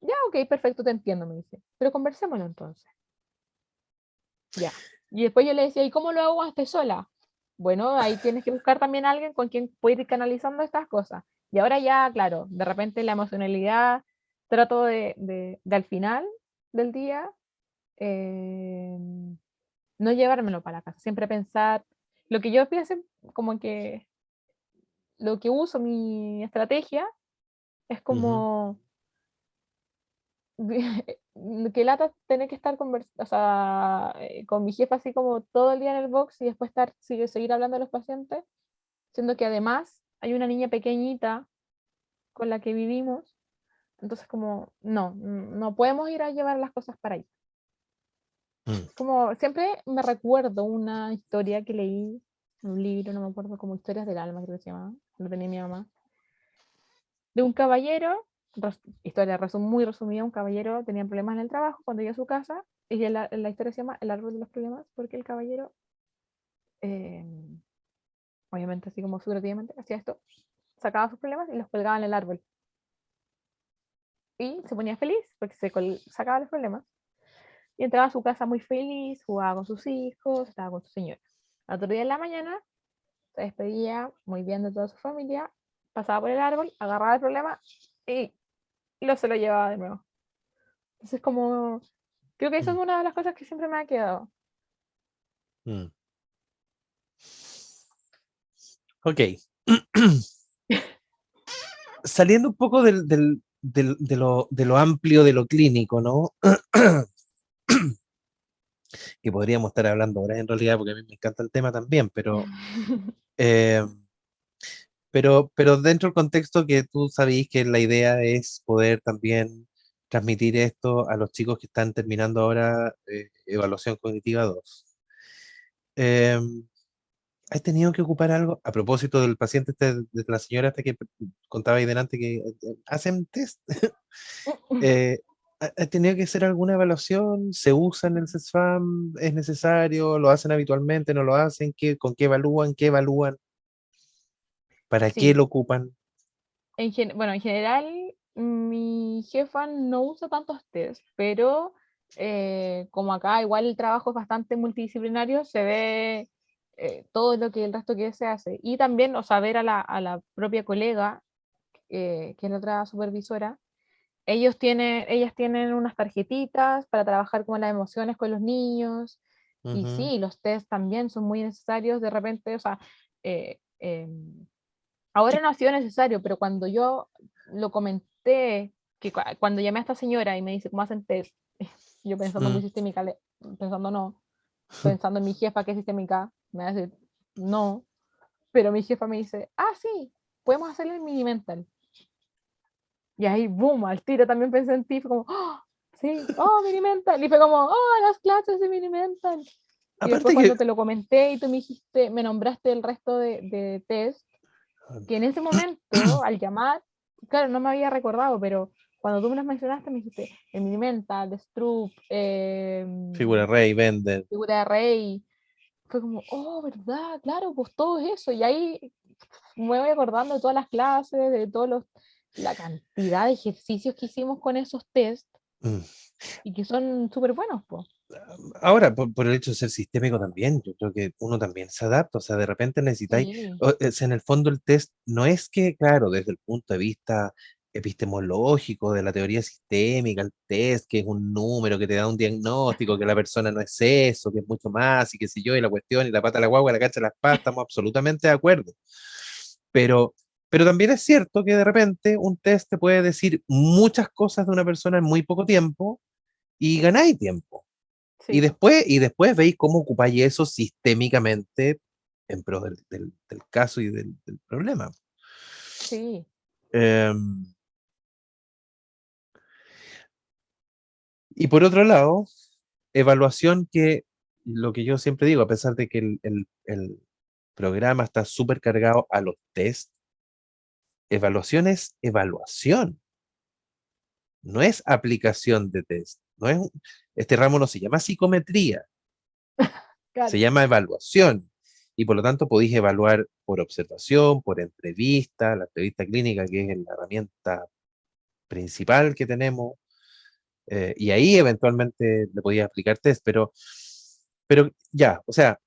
Ya, ok, perfecto, te entiendo, me dice, pero conversémoslo entonces. Ya. Y después yo le decía, ¿y cómo lo hago cuando estoy sola? Bueno, ahí tienes que buscar también a alguien con quien pueda ir canalizando estas cosas. Y ahora ya, claro, de repente la emocionalidad trato de al final del día eh, no llevármelo para la casa, siempre pensar lo que yo piense, como que lo que uso, mi estrategia, es Ujú. como que lata tener que estar o sea, con mi jefa así como todo el día en el box y después seguir hablando de los pacientes, siendo que además hay una niña pequeñita con la que vivimos, entonces como, no podemos ir a llevar las cosas para allá. Mm. Como siempre me recuerdo una historia que leí en un libro, no me acuerdo, como Historias del Alma, creo que se llamaba, lo tenía mi mamá, de un caballero, historia muy resumida, un caballero tenía problemas en el trabajo cuando llegó a su casa, y la historia se llama El árbol de los problemas, porque el caballero, eh, obviamente así como figurativamente, hacía esto, sacaba sus problemas y los colgaba en el árbol. Y se ponía feliz porque sacaba los problemas. Y entraba a su casa muy feliz, jugaba con sus hijos, estaba con su señora. Al otro día en la mañana se despedía muy bien de toda su familia, pasaba por el árbol, agarraba el problema y se lo llevaba de nuevo. Entonces como creo que eso es Mm. una de las cosas que siempre me ha quedado. Mm. Ok. Saliendo un poco de lo amplio de lo clínico, ¿no? Que podríamos estar hablando ahora en realidad, porque a mí me encanta el tema también, eh, pero dentro del contexto que tú sabéis que la idea es poder también transmitir esto a los chicos que están terminando ahora evaluación cognitiva 2. Eh, ¿Has tenido que ocupar algo? A propósito del paciente, de la señora esta que contaba ahí delante que hacen test. Eh, ¿has tenido que hacer alguna evaluación? ¿Se usa en el CESFAM? ¿Es necesario? ¿Lo hacen habitualmente? ¿No lo hacen? ¿Con qué evalúan? ¿Qué evalúan? ¿Para qué Sí, lo ocupan? bueno, en general mi jefa no usa tantos test, pero como acá igual el trabajo es bastante multidisciplinario, se ve todo lo que el resto que se hace. Y también, o sea, ver a la propia colega, que es la otra supervisora, ellas tienen unas tarjetitas para trabajar con las emociones con los niños. Y Ujú, sí, los test también son muy necesarios de repente, o sea, eh, ahora no ha sido necesario, pero cuando yo lo comenté, que cuando llamé a esta señora y me dice cómo hacen test, yo pensando muy mm. sistémica, pensando no, pensando en mi jefa que es sistémica, me va a decir no, pero mi jefa me dice, ah, sí, podemos hacerle el mini mental. Y ahí, boom, al tiro también pensé en ti, fue como, oh, sí, oh, mini mental. Y fue como, oh, las clases de mini mental. Y después Aparte que, cuando te lo comenté y tú me dijiste, me nombraste el resto de test, que en ese momento, al llamar, claro, no me había recordado, pero cuando tú me las mencionaste, me dijiste el Minimental, el Stroop, figura rey, venden. Figura de Rey. Fue como, oh, ¿verdad? Claro, pues todo eso. Y ahí me voy acordando de todas las clases, de todos la cantidad de ejercicios que hicimos con esos test Mm. y que son súper buenos, pues. Ahora, por el hecho de ser sistémico también, yo creo que uno también se adapta, o sea, de repente necesitáis, Sí, en el fondo el test no es que, claro, desde el punto de vista epistemológico de la teoría sistémica, el test, que es un número que te da un diagnóstico, que la persona no es eso, que es mucho más, y qué sé yo, y la cuestión, y la pata a la guagua, la cacha a las patas, estamos absolutamente de acuerdo. Pero, pero también es cierto que de repente un test te puede decir muchas cosas de una persona en muy poco tiempo y ganáis tiempo. sí, Y después veis cómo ocupáis eso sistémicamente en pro del caso y del problema. sí. Em, y por otro lado, evaluación que, lo que yo siempre digo, a pesar de que el programa está súper cargado a los test, evaluación es evaluación, no es aplicación de test. No es, este ramo no se llama psicometría, se Claro. llama evaluación. Y por lo tanto podéis evaluar por observación, por entrevista, la entrevista clínica, que es la herramienta principal que tenemos, y ahí eventualmente le podías aplicar test, pero ya, o sea,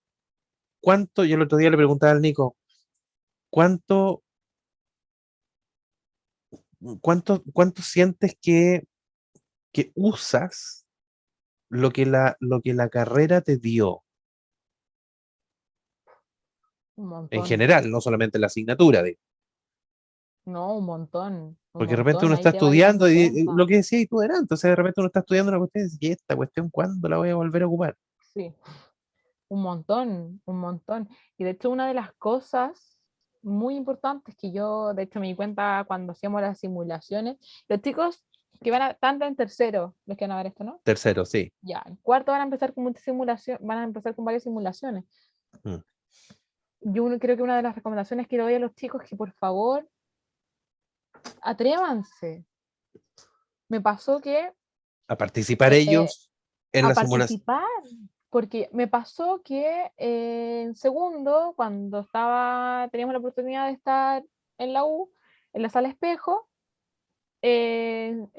¿cuánto? Yo el otro día le preguntaba al Nico, ¿cuánto, cuánto sientes que usas lo que la carrera te dio Un en montón. general, no solamente la asignatura? No, un Porque de repente montón. uno Ahí está te vas estudiando dando y cuenta. lo que decía y tú eras, entonces de repente uno está estudiando una cuestión y dice, ¿y esta cuestión cuándo la voy a volver a ocupar? Sí. Un montón, un montón. Y de hecho, una de las cosas muy importantes que yo, de hecho, me di cuenta cuando hacíamos las simulaciones, los chicos que van a, tanto en tercero, los que van a ver esto, ¿no? Tercero, sí. Ya, en cuarto van a empezar con muchas simulaciones, van a empezar con varias simulaciones. Mm. Creo que una de las recomendaciones que le doy a los chicos es que por favor atrévanse. Me pasó que A participar eh, ellos en a la simulación. participar, porque me pasó que en segundo, cuando teníamos la oportunidad de estar en la U, en la sala espejo, en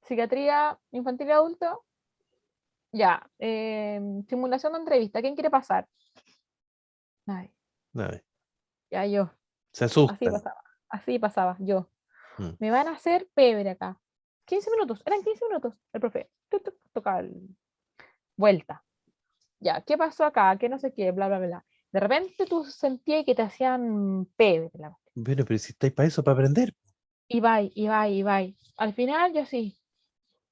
psiquiatría infantil y adulto, ya, simulación de entrevista, ¿quién quiere pasar? Ay, Ay, ya yo, se así asustan. pasaba, así pasaba, yo. Mm. Me van a hacer pebre acá. 15 minutos, eran 15 minutos. El profe, toca vuelta. Ya, ¿qué pasó acá? ¿Qué no sé qué? Bla, bla, bla. De repente tú sentías que te hacían pebre. Bueno, pero si estáis para eso, para aprender. Y va, y va, y va. Al final yo sí,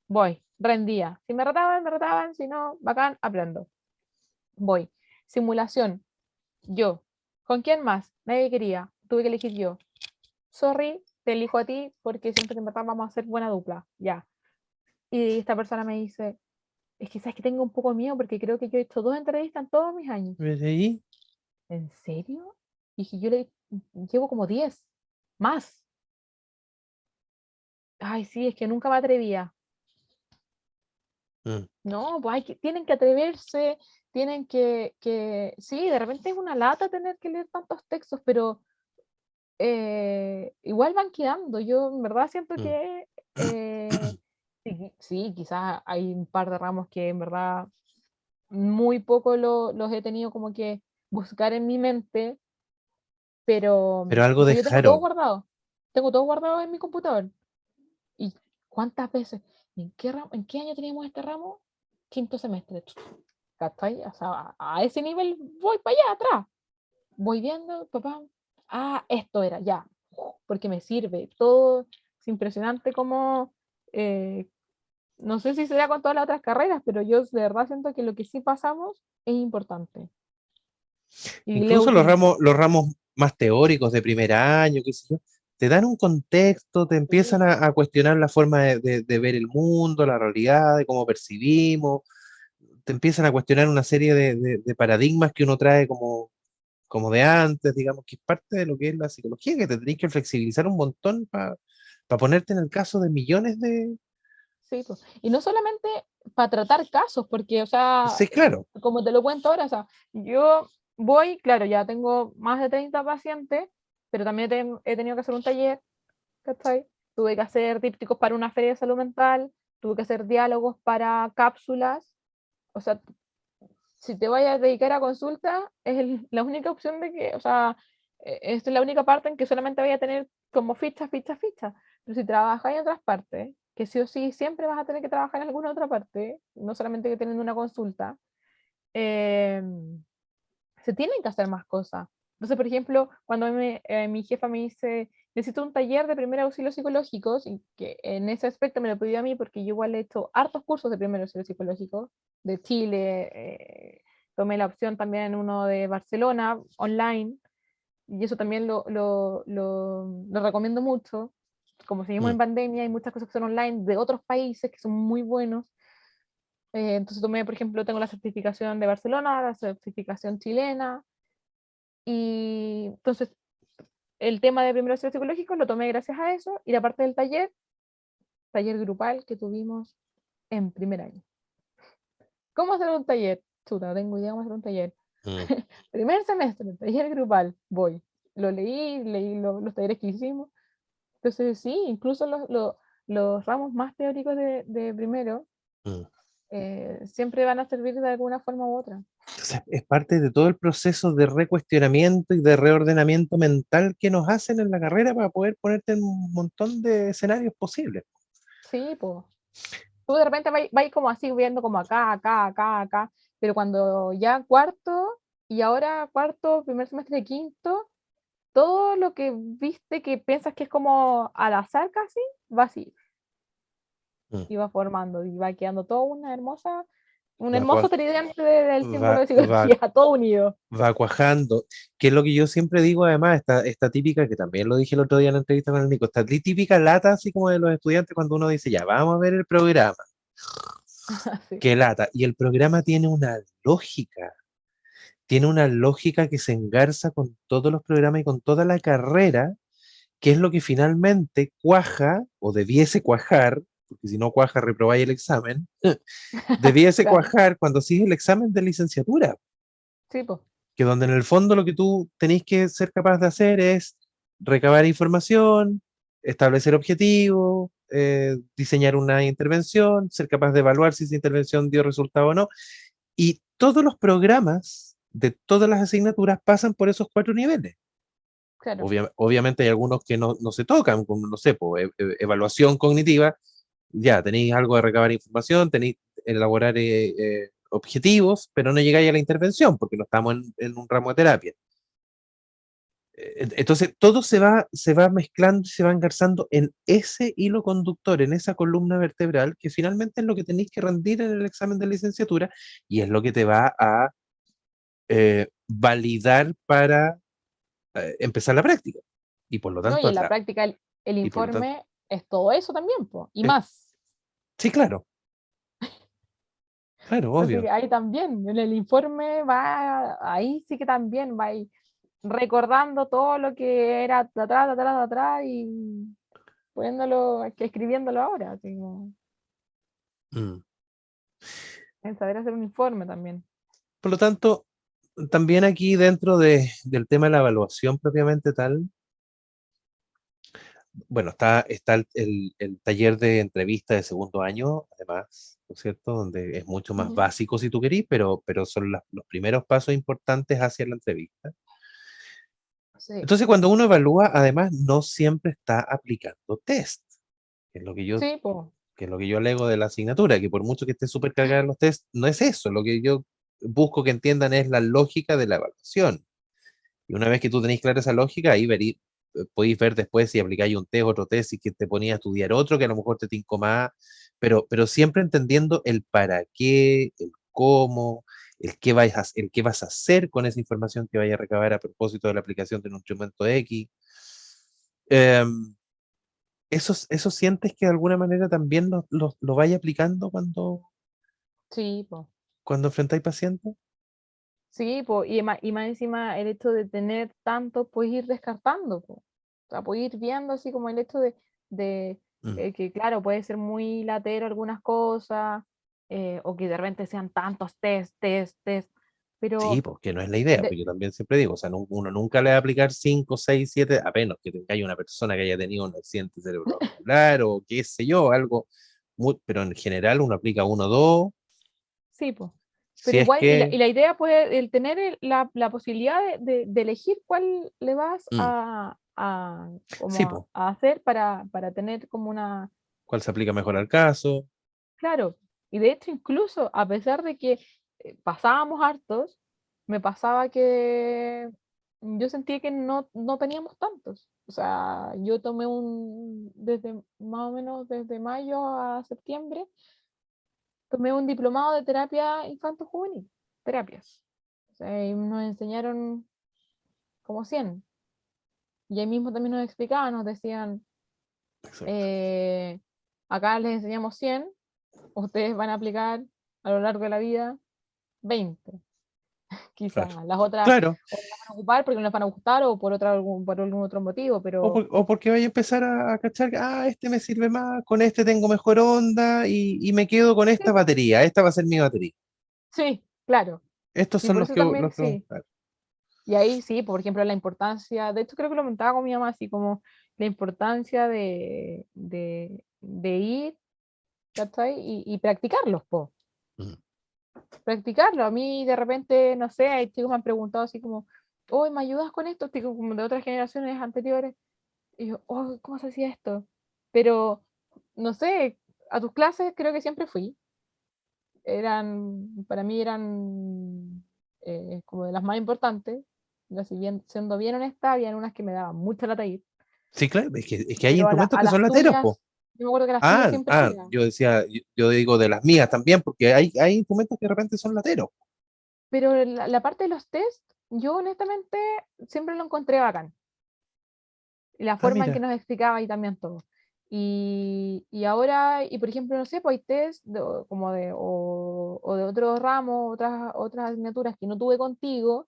voy, rendía. Si me retaban, me retaban. Si no, bacán, aprendo. Voy. Simulación, yo. ¿Con quién más? Nadie quería. Tuve que elegir yo. Sorry, te elijo a ti porque siento que en verdad vamos a hacer buena dupla. Ya. Y esta persona me dice, Es que sabes que tengo un poco de miedo porque creo que yo he hecho 2 entrevistas en todos mis años. ¿Ves ahí? ¿En serio? Y dije, yo le llevo como 10 más. Ay, sí, es que nunca me atrevía. Mm. No, pues tienen que atreverse, tienen sí, de repente es una lata tener que leer tantos textos, pero igual van quedando. Yo en verdad siento Mm. que sí, sí, quizás hay un par de ramos que en verdad muy poco los he tenido como que buscar en mi mente, pero, Pero algo o sea, yo dejaron. tengo todo guardado en mi computador. ¿Y cuántas veces? ¿En qué año teníamos este ramo? Quinto semestre. ¿Cachai? O sea, a ese nivel voy para allá atrás. Voy viendo, papá. Ah, esto era, ya. Porque me sirve. Todo es impresionante como, eh, no sé si será con todas las otras carreras, pero yo de verdad siento que lo que sí pasamos es importante y le Incluso utilizo. los ramos más teóricos de primer año, qué sé yo, te dan un contexto, te empiezan Sí, a cuestionar la forma de ver el mundo, la realidad, de cómo percibimos, te empiezan a cuestionar una serie de paradigmas que uno trae como de antes, digamos, que es parte de lo que es la psicología, que te tenés que flexibilizar un montón para ponerte en el caso de millones de... sí, pues. Y no solamente para tratar casos, porque, o sea, Sí, claro. como te lo cuento ahora, o sea, yo voy, claro, ya tengo más de 30 pacientes, pero también he tenido que hacer un taller, ¿cachai? Tuve que hacer dípticos para una feria de salud mental, tuve que hacer diálogos para cápsulas, o sea, si te vayas a dedicar a consulta, es la única opción de que, o sea, esta es la única parte en que solamente vaya a tener como ficha, ficha, ficha. Pero si trabajas en otras partes, que sí o sí siempre vas a tener que trabajar en alguna otra parte, no solamente que teniendo una consulta, eh, se tienen que hacer más cosas. Entonces, por ejemplo, cuando mi jefa me dice, necesito un taller de primer auxilio psicológicos, y que en ese aspecto me lo pidió a mí porque yo igual he hecho hartos cursos de primer auxilio psicológico de Chile, tomé la opción también en uno de Barcelona, online, y eso también lo recomiendo mucho. Como seguimos Mm. en pandemia, hay muchas cosas que son online de otros países que son muy buenos. Entonces tomé, por ejemplo, tengo la certificación de Barcelona, la certificación chilena, y entonces el tema de primeros auxilios psicológicos lo tomé gracias a eso, y la parte del taller grupal que tuvimos en primer año. ¿Cómo hacer un taller? Chuta, no tengo idea cómo hacer un taller. Mm. Primer semestre, taller grupal, voy. Lo leí los talleres que hicimos. Entonces, sí, incluso los ramos más teóricos de primero Mm. siempre van a servir de alguna forma u otra. Entonces, es parte de todo el proceso de recuestionamiento y de reordenamiento mental que nos hacen en la carrera para poder ponerte en un montón de escenarios posibles. Sí, pues. Tú de repente vais como así viendo como acá, acá, acá, acá, pero cuando ya cuarto y ahora cuarto, primer semestre de quinto, todo lo que viste que piensas que es como al azar casi, va así, Mm. y va formando y va quedando todo un Va, hermoso tridente del símbolo de va, psicología, todo unido. va cuajando, que es lo que yo siempre digo, además, esta típica, que también lo dije el otro día en la entrevista con el Nico, esta típica lata así como de los estudiantes cuando uno dice, ya, vamos a ver el programa, Así, qué lata, y el programa tiene una lógica que se engarza con todos los programas y con toda la carrera, que es lo que finalmente cuaja, o debiese cuajar, porque si no cuaja reprobáis el examen, debiese claro, cuajar cuando sigues el examen de licenciatura, sí, pues, que donde en el fondo lo que tú tenéis que ser capaz de hacer es recabar información, establecer objetivos, diseñar una intervención, ser capaz de evaluar si esa intervención dio resultado o no. Y todos los programas de todas las asignaturas pasan por esos 4 niveles. claro. Obviamente hay algunos que no se tocan, como no sé, pues, evaluación cognitiva, ya tenéis algo de recabar información, tenéis elaborar objetivos, pero no llegáis a la intervención porque no estamos en un ramo de terapia. Entonces, todo se va mezclando y se va engarzando en ese hilo conductor, en esa columna vertebral, que finalmente es lo que tenéis que rendir en el examen de licenciatura y es lo que te va a validar para empezar la práctica. Y por lo ¿No? tanto, Y en la práctica el y por lo tanto, informe es todo eso también, pues, y eh, más. sí, claro. Claro, Así obvio. que ahí también, en el informe va, ahí sí que también va ahí recordando todo lo que era de atrás y poniéndolo, que escribiéndolo ahora, así como, Mm. en saber hacer un informe también. Por lo tanto, también aquí dentro del tema de la evaluación propiamente tal, bueno, está el taller de entrevista de segundo año, además, ¿no es cierto? Donde es mucho más Ujú. básico si tú querís, pero son los primeros pasos importantes hacia la entrevista. Sí, Entonces, cuando uno evalúa, además, no siempre está aplicando test, que es lo que yo, sí, pues, que es lo que yo alego de la asignatura, que por mucho que esté súper cargada en los test, no es eso. Lo que yo busco que entiendan es la lógica de la evaluación. Y una vez que tú tenés clara esa lógica, ahí podéis ver después si aplicáis un test, otro test, y que te ponía a estudiar otro, que a lo mejor te tincó más, pero siempre entendiendo el para qué, el cómo, el qué vas a hacer con esa información que vayas a recabar a propósito de la aplicación de un instrumento X. Em, eso sientes que de alguna manera también lo vaya aplicando sí, pues. cuando enfrentáis pacientes. Sí, po, y más encima el hecho de tener tanto, puedes ir descartando, po. O sea, puedes ir viendo así como el hecho de Mm. que, claro, puede ser muy latero algunas cosas, o que de repente sean tantos test, Sí, pero porque no es la idea, de- pues yo también siempre digo, o sea, uno nunca le va a aplicar 5 6 7 a menos que tenga una persona que haya tenido un accidente cerebrovascular o qué sé yo, algo, pero en general uno aplica uno o dos, sí, pues. si Pero es igual, que, y la idea puede, el tener la posibilidad de elegir cuál le vas mm, sí, pues, a hacer para tener como una. cuál se aplica mejor al caso, Claro, y de hecho incluso a pesar de que pasábamos hartos, me pasaba que yo sentía que no teníamos tantos. O sea, yo tomé desde más o menos desde mayo a septiembre, tomé un diplomado de terapia infanto-juvenil, terapias. O sea, y nos enseñaron como 100. Y ahí mismo también nos explicaban, nos decían, exacto, eh, acá les enseñamos 100, ustedes van a aplicar a lo largo de la vida 20 quizás. claro, Las otras claro, o no las van a ocupar porque no les van a gustar o por algún otro motivo, pero o porque vaya a empezar a cachar, que, este me sirve más, con este tengo mejor onda y me quedo con sí, esta batería, esta va a ser mi batería. sí, claro. Estos Y son por los eso que, también, los, sí. Y ahí sí, por ejemplo, la importancia, de hecho creo que lo comentaba con mi mamá, así como la importancia de ir, ¿cachai? Y practicarlos, po. mm, Practicarlo. A mí de repente, no sé, hay chicos me han preguntado así como, oh, ¿me ayudas con esto? Chicos como de otras generaciones anteriores. Y yo, oh, ¿cómo se hacía esto? Pero, no sé, a tus clases creo que siempre fui. Para mí eran como de las más importantes. Ya si bien, siendo bien honesta, habían unas que me daban mucha lata ir. sí, claro, es que hay Pero instrumentos a que son las lateros, po. tuyas, yo me acuerdo que a las tuyas siempre iba. Yo decía, yo digo de las mías también, porque hay instrumentos que de repente son lateros. Pero la parte de los test, yo honestamente siempre lo encontré bacán. Y la forma en que Mira, nos explicaba y también todo. Y ahora, y por ejemplo, no sé, pues hay test como o de otro ramo, otras asignaturas que no tuve contigo,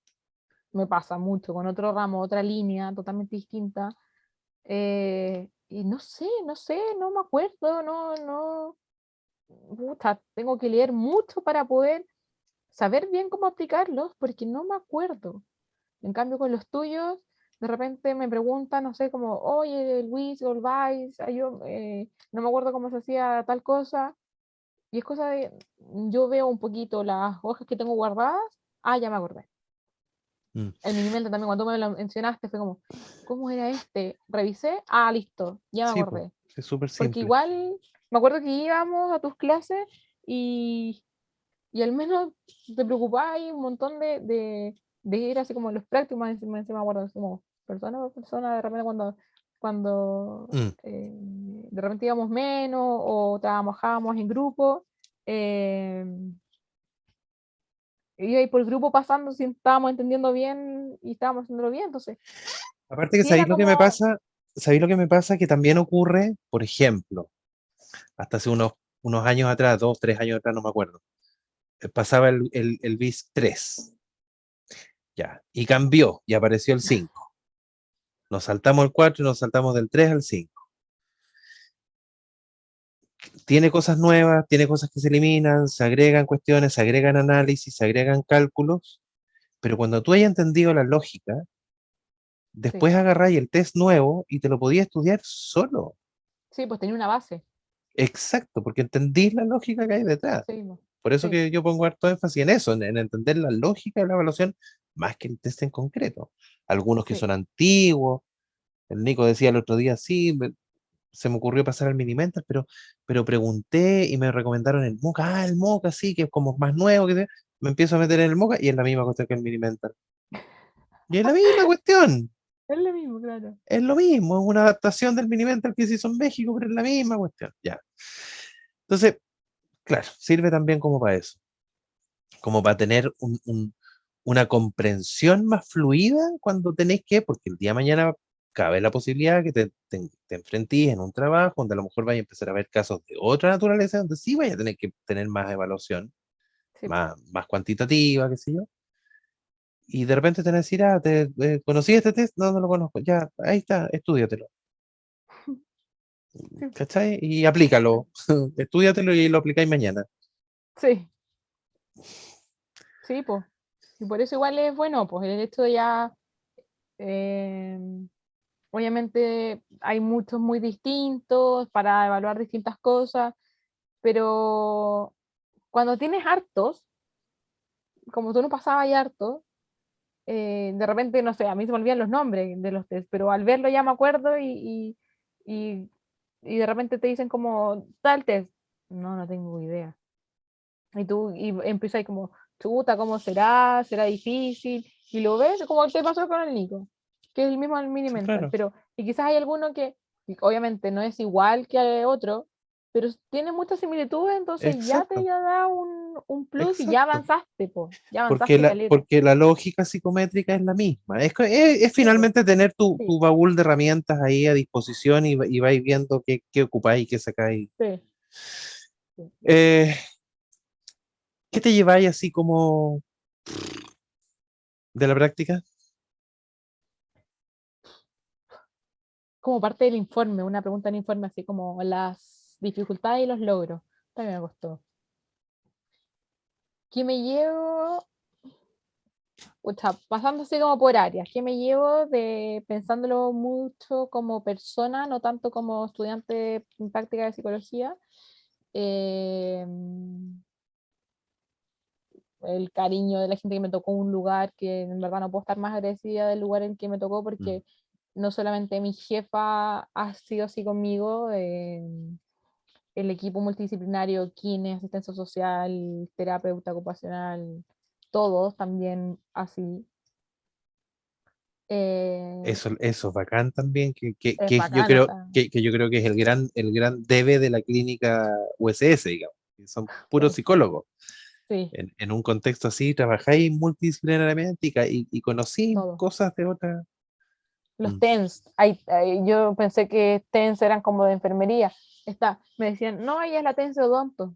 me pasa mucho con otro ramo, otra línea totalmente distinta. Y no sé, no me acuerdo, puta, tengo que leer mucho para poder saber bien cómo aplicarlos, porque no me acuerdo. En cambio, con los tuyos, de repente me preguntan, no sé, como, oye, el Wiz o el Vice, no me acuerdo cómo se hacía tal cosa, y es cosa de, yo veo un poquito las hojas que tengo guardadas, ya me acordé. mm, El Minimelda también, cuando me lo mencionaste, fue como, ¿cómo era este? Revisé, listo, ya me sí, pues, acordé. es súper Porque simple. igual, me acuerdo que íbamos a tus clases y, y al menos te preocupabas y un montón de ir así como en los prácticos, más encima me acuerdo, así como persona por persona, de repente cuando Mm. de repente íbamos menos o trabajábamos en grupo, eh, iba ahí por el grupo pasando si estábamos entendiendo bien y estábamos haciéndolo bien, entonces, Aparte que sí era sabéis lo que me como, pasa, sabéis lo que me pasa, que también ocurre, por ejemplo, hasta hace unos años atrás, 2, 3 años atrás, no me acuerdo. pasaba el bis 3, ya, y cambió, y apareció el 5. Nos saltamos el 4 y nos saltamos del 3 al 5. Tiene cosas nuevas, tiene cosas que se eliminan, se agregan cuestiones, se agregan análisis, se agregan cálculos, pero cuando tú hayas entendido la lógica, Sí, después agarráis el test nuevo y te lo podías estudiar solo. sí, pues tenía una base. Exacto, porque entendís la lógica que hay detrás. Sí, po, Por eso sí, que yo pongo harto énfasis en eso, en entender la lógica de la evaluación, más que el test en concreto. Algunos que sí. son antiguos, el Nico decía el otro día, sí, se me ocurrió pasar al Minimental, pero pregunté y me recomendaron el Moca. Ah, el Moca, sí, que es como más nuevo, que me empiezo a meter en el Moca y es la misma cuestión que el Minimental. Y es la misma cuestión, Es lo mismo, claro. es lo mismo, es una adaptación del Minimental que se hizo en México, pero es la misma cuestión, ya. Entonces, claro, sirve también como para eso, como para tener una comprensión más fluida cuando tenéis que, porque el día de mañana cabe la posibilidad que te enfrentís en un trabajo donde a lo mejor vaya a empezar a ver casos de otra naturaleza, donde sí vaya a tener que tener más evaluación, Sí, po. más cuantitativa, qué sé yo, y de repente te van a decir, ah, ¿conocí este test? No, no lo conozco, ya, ahí está, estúdiatelo, Sí, ¿cachai? Y aplícalo, estúdiatelo y lo aplicáis mañana. sí, sí, pues. Y por eso igual es bueno, pues el hecho de ya, eh, obviamente hay muchos muy distintos para evaluar distintas cosas, pero cuando tienes hartos, como tú no pasabas ya harto, de repente, no sé, a mí se me olvidan los nombres de los test, pero al verlo ya me acuerdo y, y de repente te dicen como tal test. No, no tengo idea. Y tú y empiezas ahí como, chuta, ¿cómo será? ¿Será difícil? Y lo ves como te pasó con el Nico, que es el mismo el mini Sí, mental, claro, pero y quizás hay alguno que y obviamente no es igual que otro, pero tiene muchas similitudes, entonces ya te exacto, ya da un plus y ya exacto. avanzaste, po, ya avanzaste caleta. Porque la lógica psicométrica es la misma. Es Sí, po, finalmente tener sí, tu baúl de herramientas ahí a disposición y vais viendo qué ocupáis y qué sacáis. sí, sí. Eh, ¿Qué te lleváis así como de la práctica? Como parte del informe, una pregunta del informe, así como las dificultades y los logros. También me gustó. ¿Qué me llevo? Pucha, pasando así como por áreas, ¿qué me llevo de pensándolo mucho como persona, no tanto como estudiante en práctica de psicología? Eh, el cariño de la gente que me tocó un lugar que en verdad no puedo estar más agradecida del lugar en que me tocó Mm, porque no solamente mi jefa ha sido así conmigo, el equipo multidisciplinario, kine, asistencia social, terapeuta ocupacional, todos también así. Eh, Eso es bacán también, es bacán, o sea, que yo creo que es el gran debe de la clínica USS, digamos, que son puros sí, psicólogos. sí, En un contexto así, trabajáis multidisciplinariamente y conocí todo. cosas de otra. Los Mm, TENS, yo pensé que TENS eran como de enfermería. Me decían, no, ella es la TENS de odonto.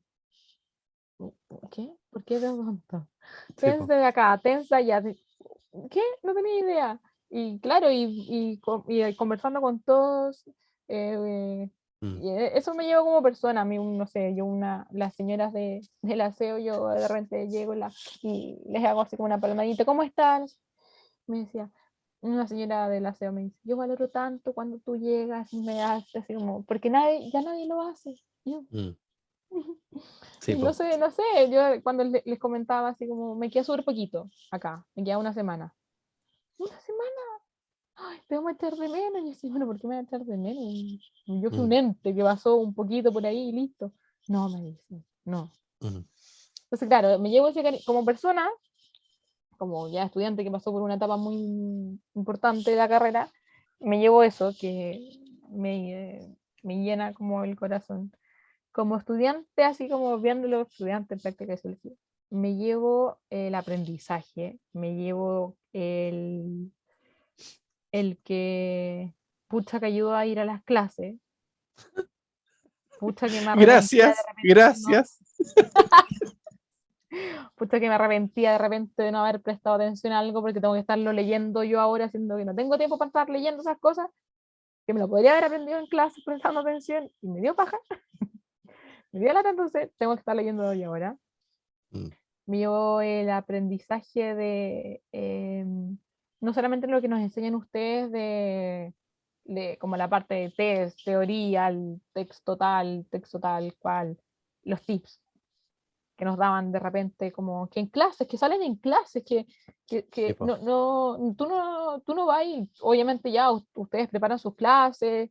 ¿Qué? ¿Por qué de odonto? sí, TENS po. de acá, TENS de allá. ¿Qué? No tenía idea. Y claro, y conversando con todos, Mm, eso me llevó como persona. A mí, no sé, las señoras del aseo, yo de repente llego y les hago así como una palmadita, ¿cómo están? Me decía, una señora del aseo me dice, yo valoro tanto cuando tú llegas y me haces así como, porque ya nadie lo hace. Yo, mm, sí, y no po. sé, no sé, yo cuando les comentaba así como, me queda súper poquito acá, me queda una semana. ¿Una semana? Ay, te vamos a echar de menos. Y yo decía, bueno, ¿por qué me voy a echar de menos? Yo fui un Mm, ente que pasó un poquito por ahí y listo. No, me dice, no. mm. Entonces, claro, me llevo como persona, como ya estudiante que pasó por una etapa muy importante de la carrera, me llevo eso que me llena como el corazón. Como estudiante, así como viéndolo estudiante en práctica de psicología, me llevo el aprendizaje, me llevo el que, pucha, que ayudó a ir a las clases, pucha, que me arrepentía de Gracias, repente, no, gracias. Pucha que me arrepentía de repente de no haber prestado atención a algo porque tengo que estarlo leyendo yo ahora, siendo que no tengo tiempo para estar leyendo esas cosas, que me lo podría haber aprendido en clase prestando atención y me dio paja, me dio lata, entonces tengo que estar leyendo yo ahora. Mm, Me dio el aprendizaje de, no solamente lo que nos enseñan ustedes de como la parte de test, teoría, el texto tal cual, los tips que nos daban de repente, como que en clases, que salen en clases, sí, que po. tú no vas y obviamente ya ustedes preparan sus clases,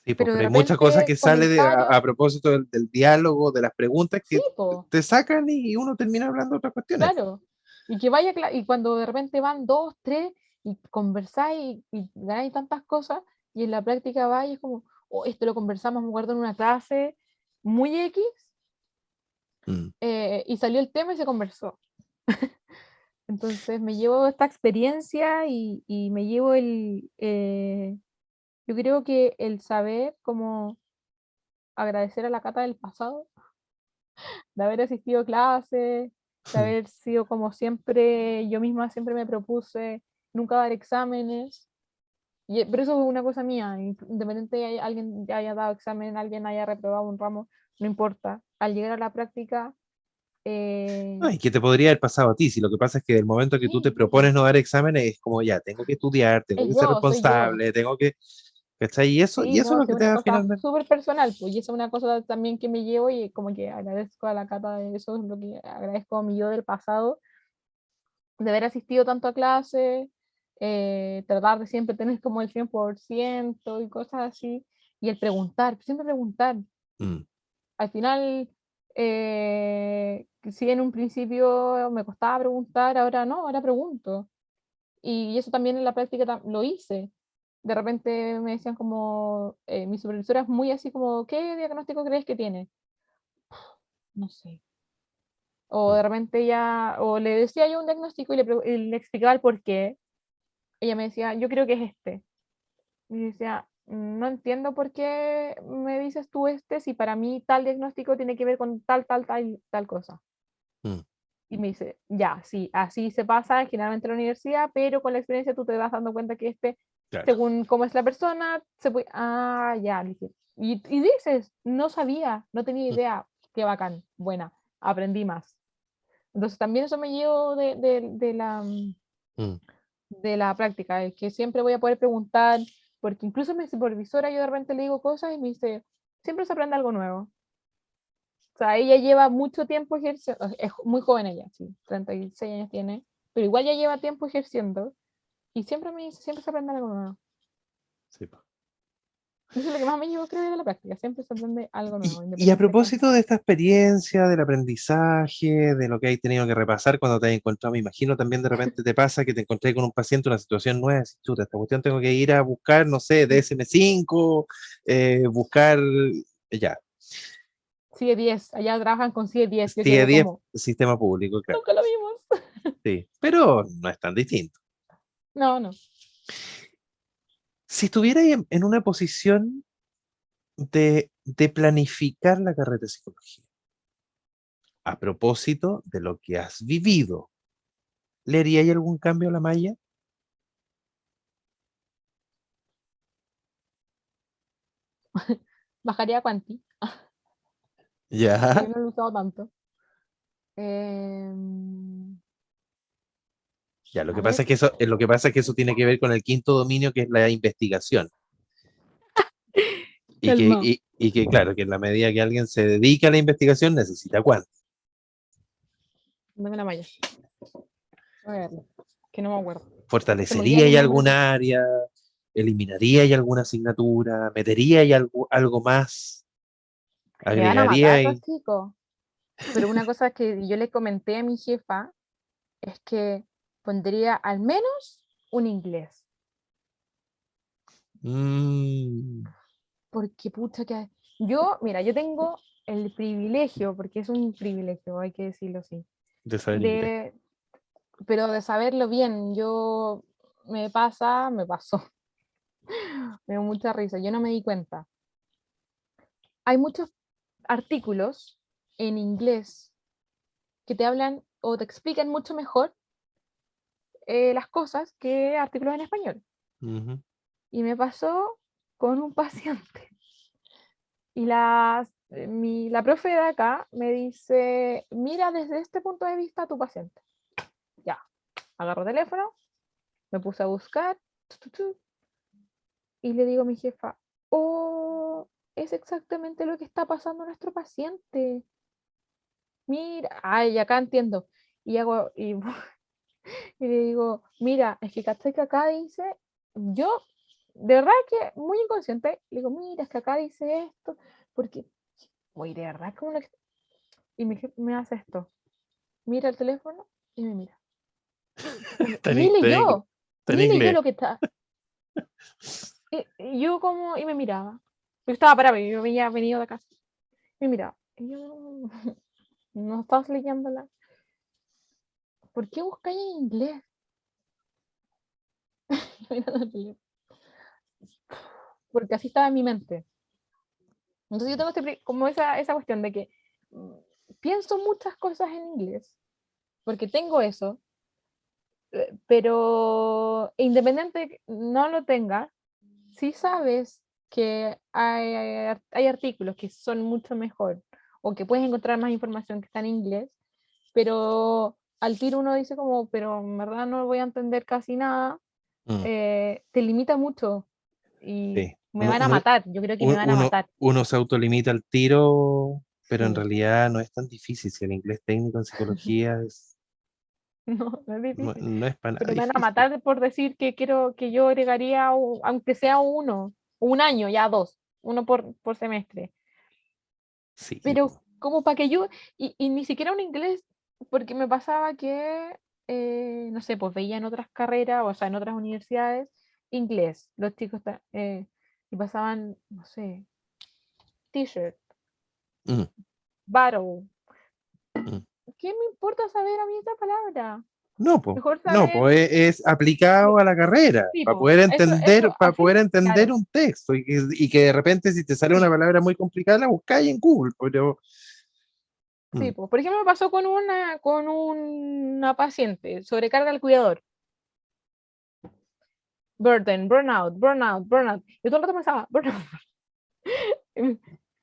Sí, po, pero de pero hay muchas cosas repente que sale comentarios, a propósito del diálogo, de las preguntas sí, que po, te sacan y uno termina hablando de otras cuestiones. claro, y que vaya, y cuando de repente van dos, tres, y conversáis y ganáis tantas cosas, y en la práctica vais y es como, oh, esto lo conversamos, me acuerdo en una clase muy X, Mm, y salió el tema y se conversó. Entonces me llevo esta experiencia y me llevo yo creo que el saber como agradecer a la Cata del pasado, de haber asistido a clases, de haber sido como siempre, yo misma siempre me propuse nunca dar exámenes, pero eso es una cosa mía, independiente de alguien que haya dado examen, alguien haya reprobado un ramo, no importa, al llegar a la práctica, No, y que te podría haber pasado a ti, si lo que pasa es que del momento que tú te sí, propones no dar exámenes, es como ya, tengo que estudiar, tengo que ser soy yo. responsable, tengo que, ¿cachai? Y Sí, eso es no, lo sí, que te una da cosa finalmente. súper personal, pues, y esa es una cosa también que me llevo y como que agradezco a la Cata de eso, es lo que agradezco a mi yo del pasado, de haber asistido tanto a clases, tratar de siempre tener como el 100% y cosas así, y el preguntar, siempre preguntar. Mm, Al final, si en un principio me costaba preguntar, ahora no, ahora pregunto. Y eso también en la práctica lo hice. De repente me decían como, mi supervisora es muy así como, ¿qué diagnóstico crees que tiene? No sé. O mm, de repente ella, o le decía yo un diagnóstico y le explicaba el por qué. Ella me decía, yo creo que es este. Y decía, no entiendo por qué me dices tú este si para mí tal diagnóstico tiene que ver con tal cosa. mm, Y me dice, ya, sí, así se pasa generalmente en la universidad, pero con la experiencia tú te vas dando cuenta que claro. según cómo es la persona, se puede, ah, ya, le dije. Y dices, no sabía, no tenía Mm, idea, qué bacán, buena, aprendí más. Entonces también eso me llevo mm. de la práctica, es que siempre voy a poder preguntar, porque incluso mi supervisora yo de repente le digo cosas y me dice, siempre se aprende algo nuevo. O sea, ella lleva mucho tiempo ejerciendo, es muy joven ella, sí, 36 años tiene, pero igual ya lleva tiempo ejerciendo y siempre me dice, siempre se aprende algo nuevo. Sí, po. Eso es lo que más me llevo, creo, de la práctica, siempre se aprende algo nuevo, Y a independiente de cuánto. propósito de esta experiencia, del aprendizaje, de lo que hay tenido que repasar cuando te has encontrado, me imagino también de repente te pasa que te encontré con un paciente, una situación nueva, y dices, chuta, esta cuestión tengo que ir a buscar, no sé, DSM-5, buscar, ya, CIE 10, allá trabajan con CIE 10, yo CIE quedé 10, como, sistema público, claro, nunca lo vimos. sí, pero no es tan distinto. No, no. Si estuvieras en una posición de planificar la carrera de psicología, a propósito de lo que has vivido, ¿le haríais algún cambio a la malla? Bajaría a Quanti, Ya. porque no lo he usado tanto. Em, Ya, lo a que pasa ver, es que eso, lo que pasa es que eso tiene que ver con el quinto dominio, que es la investigación. calma, Y que, claro, que en la medida que alguien se dedica a la investigación, necesita cuánto. dame la malla. A ver, que no me acuerdo. Se me olvidan ¿Fortalecería los y nombres. alguna área? ¿Eliminaría y alguna asignatura? ¿Metería y algo más? Me van a matar ¿Agregaría los y...? chicos. Pero una cosa que yo le comenté a mi jefa es que pondría al menos un inglés. Mm, Porque pucha que... Yo, mira, yo tengo el privilegio, porque es un privilegio, hay que decirlo así, de saber inglés. de, pero de saberlo bien. Yo me pasó, me dio mucha risa, yo no me di cuenta. Hay muchos artículos en inglés que te hablan o te explican mucho mejor las cosas que artículos en español. Ujú. Y me pasó con un paciente. Y la profe de acá me dice, mira desde este punto de vista a tu paciente. Ya, agarro el teléfono, me puse a buscar, y le digo a mi jefa, oh, es exactamente lo que está pasando a nuestro paciente. Mira, ay, acá entiendo. Y hago, y, y le digo, mira, es que ¿cachai que acá dice, yo, de verdad que muy inconsciente, le digo, mira, es que acá dice esto, porque, oye, de verdad que uno, y me hace esto, mira el teléfono y me mira. Está en, Ni está en leyó, está en ni leyó inglés. lo que está. Y yo como, y me miraba. Yo estaba parado, yo había venido de casa. Me miraba. Y yo, no estás leyéndola. ¿Por qué buscáis en inglés? Porque así estaba en mi mente. Entonces yo tengo como esa cuestión de que mm, pienso muchas cosas en inglés, porque tengo eso, pero independiente no lo tengas, si sabes que hay artículos que son mucho mejor o que puedes encontrar más información que está en inglés, pero al tiro uno dice como, pero en verdad no voy a entender casi nada, Mm, te limita mucho y sí. me van a matar, yo creo que me van a Uno, matar. uno se autolimita al tiro, pero en Sí, realidad no es tan difícil. Si el inglés técnico en psicología no es difícil, no es para nada pero me van a difícil. matar por decir que quiero que yo agregaría, aunque sea uno, un año, ya dos, uno por semestre. Sí, Pero como para que yo, y ni siquiera un inglés, porque me pasaba que, no sé, pues veía en otras carreras, o sea, en otras universidades, inglés, los chicos, y pasaban, no sé, t-shirt, mm, battle, mm. ¿qué me importa saber a mí esa palabra? No, pues, Mejor no, saber, pues es aplicado a la carrera, sí, pues, eso, para así, poder entender claro, un texto y que de repente si te sale una sí, palabra muy complicada la buscáis en Google, pero mm, sí, pues, por ejemplo, me pasó con una paciente, sobrecarga al cuidador, burnout, burnout, burnout, y todo el rato pensaba, burnout.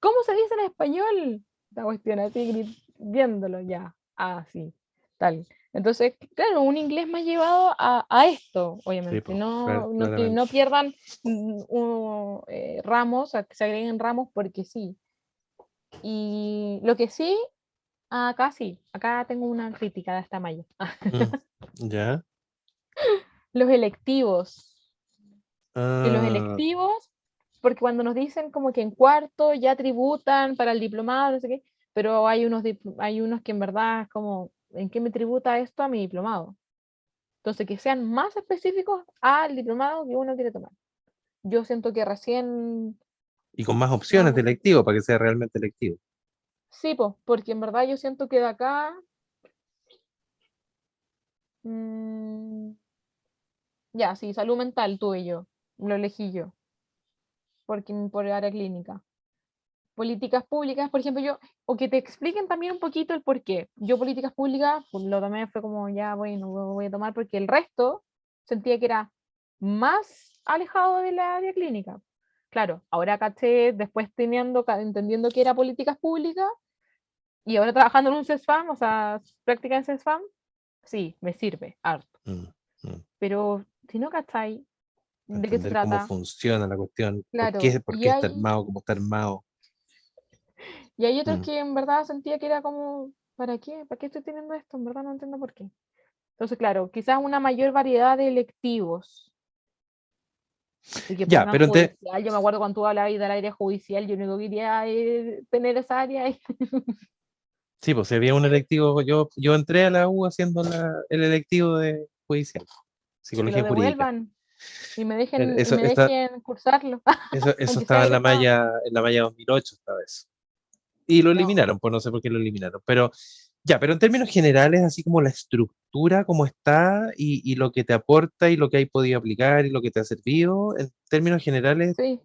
¿Cómo se dice en español? La cuestión así, viéndolo ya. Ah, sí, tal. Entonces, claro, un inglés más llevado a esto, sí, obviamente. pues, No, que no claramente. pierdan ramos, a que se agreguen ramos porque sí. Y lo que sí, acá tengo una crítica de esta malla. Mm, ya. Los electivos. Que los Ah, electivos, porque cuando nos dicen como que en cuarto ya tributan para el diplomado, no sé qué, pero hay unos que en verdad es como, ¿en qué me tributa esto a mi diplomado? Entonces, que sean más específicos al diplomado que uno quiere tomar. Yo siento que recién, y con más opciones de no, lectivo para que sea realmente lectivo. sí, porque en verdad yo siento que de acá, mm, ya, sí, salud mental tuve yo, lo elegí yo, porque por área clínica. Políticas públicas, por ejemplo, o que te expliquen también un poquito el por qué. Yo políticas públicas, pues lo tomé, fue como, ya, bueno, lo voy a tomar porque el resto sentía que era más alejado de la área clínica. Claro, ahora caché, después entendiendo que era políticas públicas y ahora trabajando en un CESFAM, o sea, práctica en CESFAM, sí, me sirve, harto. Mm, mm. Pero si no cacháis de qué se Entender cómo trata, funciona la cuestión, claro, por qué está armado, cómo está armado. y hay otros Mm. que en verdad sentía que era como, ¿para qué? ¿Para qué estoy teniendo esto? En verdad no entiendo por qué. Entonces, claro, quizás una mayor variedad de electivos y que Ya, pongan pero judicial. Yo me acuerdo cuando tú hablabas del área judicial, yo único que quería tener esa área. sí, pues si había un electivo, yo entré a la U haciendo el electivo de judicial, Que lo psicología jurídica. devuelvan y me dejen, y Eso, me dejen cursarlo, eso aunque sea estaba egresado. en la malla 2008 esta vez. Y lo No, eliminaron, pues no sé por qué lo eliminaron. Pero ya, pero en términos generales, así como la estructura, como está, y lo que te aporta y lo que hay podido aplicar y lo que te ha servido, en términos generales, sí,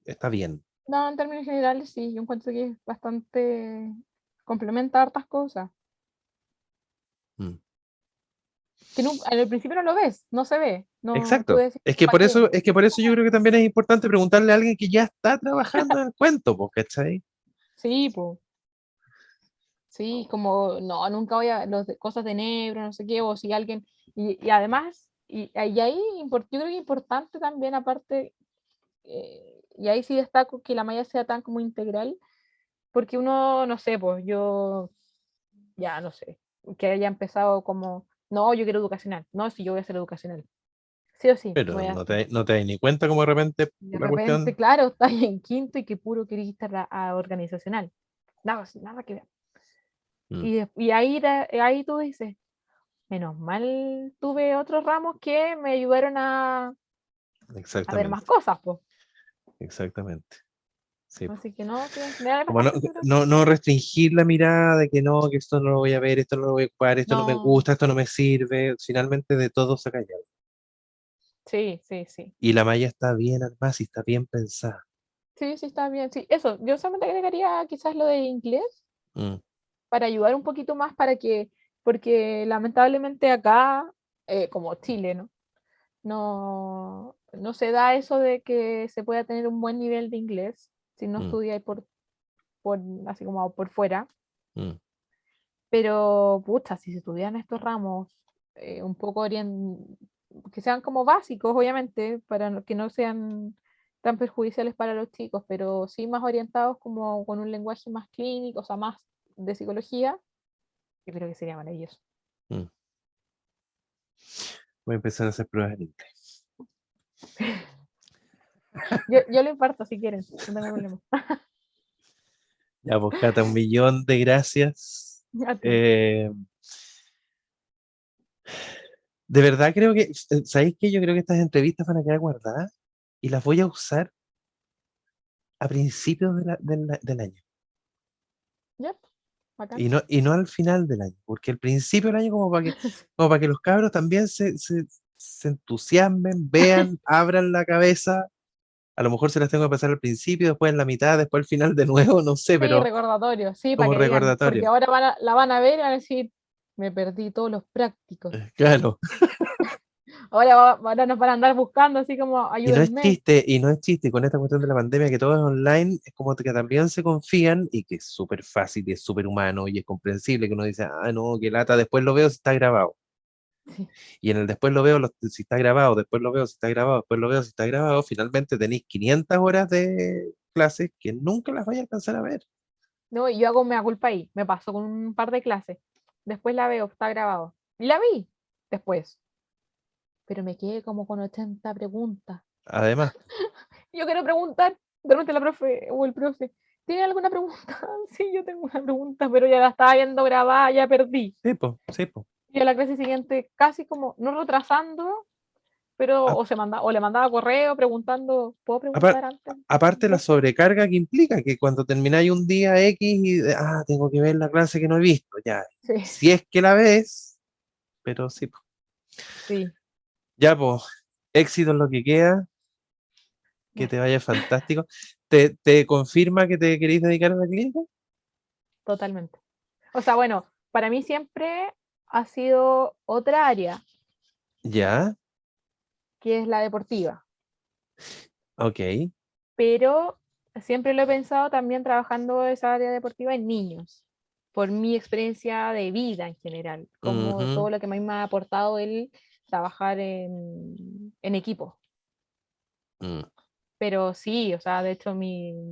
está bien. no, en términos generales sí, yo encuentro que es bastante, complementa hartas cosas. Mm. Que al principio no lo ves, no se ve. No, tú Exacto. decís, ¿para qué? Es que por eso yo creo que también es importante preguntarle a alguien que ya está trabajando en el cuento, pues, ¿cachai? Sí, pues. Sí, como, no, nunca voy a, cosas de negro, no sé qué, o si alguien, y además, y ahí yo creo que es importante también, aparte, y ahí sí destaco que la malla sea tan como integral, porque uno, no sé, pues yo, ya no sé, que haya empezado como, no, yo quiero educacional, no, si yo voy a ser educacional, sí o sí, Pero voy a hacer. no te das ni cuenta como de repente De la repente, cuestión. claro, estás en quinto y que puro querés estar a organizacional, nada, nada que ver. Mm, Y ahí, ahí tú dices, menos mal tuve otros ramos que me ayudaron a ver más exactamente, cosas, pues. exactamente. Sí, po. Así que no, sí, en general es Como bastante entretenido. no restringir la mirada de que no, que esto no lo voy a ver, esto no lo voy a ocupar, esto no me No, gusta, esto no me sirve. Finalmente de todo saca ya. sí, sí, sí. Y la malla está bien armada y está bien pensada. Sí, sí, está bien. Sí, eso, yo solamente agregaría quizás lo de inglés Mm, para ayudar un poquito más para que, porque lamentablemente acá, como Chile, ¿no? No, no se da eso de que se pueda tener un buen nivel de inglés si no mm, estudia por, así como por fuera. mm, Pero, pucha, si se estudian estos ramos un poco que sean como básicos, obviamente, para que no sean tan perjudiciales para los chicos, pero sí más orientados como con un lenguaje más clínico, o sea, más de psicología, yo creo que sería maravilloso. mm. Voy a empezar a hacer pruebas en inglés. Yo lo imparto si quieren, no tengo problema. Ya, pues, Cata, un millón de gracias. A ti. Eh, de verdad creo que, ¿sabéis qué? Yo creo que estas entrevistas van a quedar guardadas y las voy a usar a principios del año. Ya, bacán. Y no al final del año, porque al principio del año como para que los cabros también se entusiasmen, vean, abran la cabeza. A lo mejor se las tengo que pasar al principio, después en la mitad, después al final de nuevo, no sé, Sí, pero recordatorio, sí, para como que digan, porque recordatorio. ahora la van a ver y van a decir, me perdí todos los prácticos. Claro. Ahora, ahora nos van a andar buscando así como, ayúdenme. Y no es chiste, y con esta cuestión de la pandemia que todo es online, es como que también se confían y que es súper fácil y es súper humano y es comprensible que uno dice, ah, no, qué lata, después lo veo si está grabado. Sí, Y en el después lo veo si está grabado, después lo veo si está grabado, después lo veo si está grabado, finalmente tenéis 500 horas de clases que nunca las vais a alcanzar a ver. no, y yo hago mea culpa ahí, me pasó con un par de clases, después la veo, está grabado, y la vi después, pero me quedé como con 80 preguntas. Además, Yo quiero preguntar, de repente la profe o el profe, ¿tiene alguna pregunta? Sí, yo tengo una pregunta, pero ya la estaba viendo grabada, ya perdí. sí, po, sí, po. Y a la clase siguiente, casi como, no retrasando, pero A- o le mandaba correo preguntando, ¿puedo apar- preguntar antes Aparte la de esto? sobrecarga que implica que cuando termináis un día X y, tengo que ver la clase que no he visto, ya, Sí, si es que la ves, pero sí, po. sí, Ya, pues, éxito en lo que queda, que te vaya fantástico. Te confirma que te queréis dedicar a la clínica? totalmente. O sea, bueno, para mí siempre ha sido otra área, Ya, que es la deportiva, ok. pero siempre lo he pensado también trabajando esa área deportiva en niños, por mi experiencia de vida en general, como Ujú, todo lo que a mí me ha aportado el trabajar en equipo. mm, Pero sí, o sea, de hecho,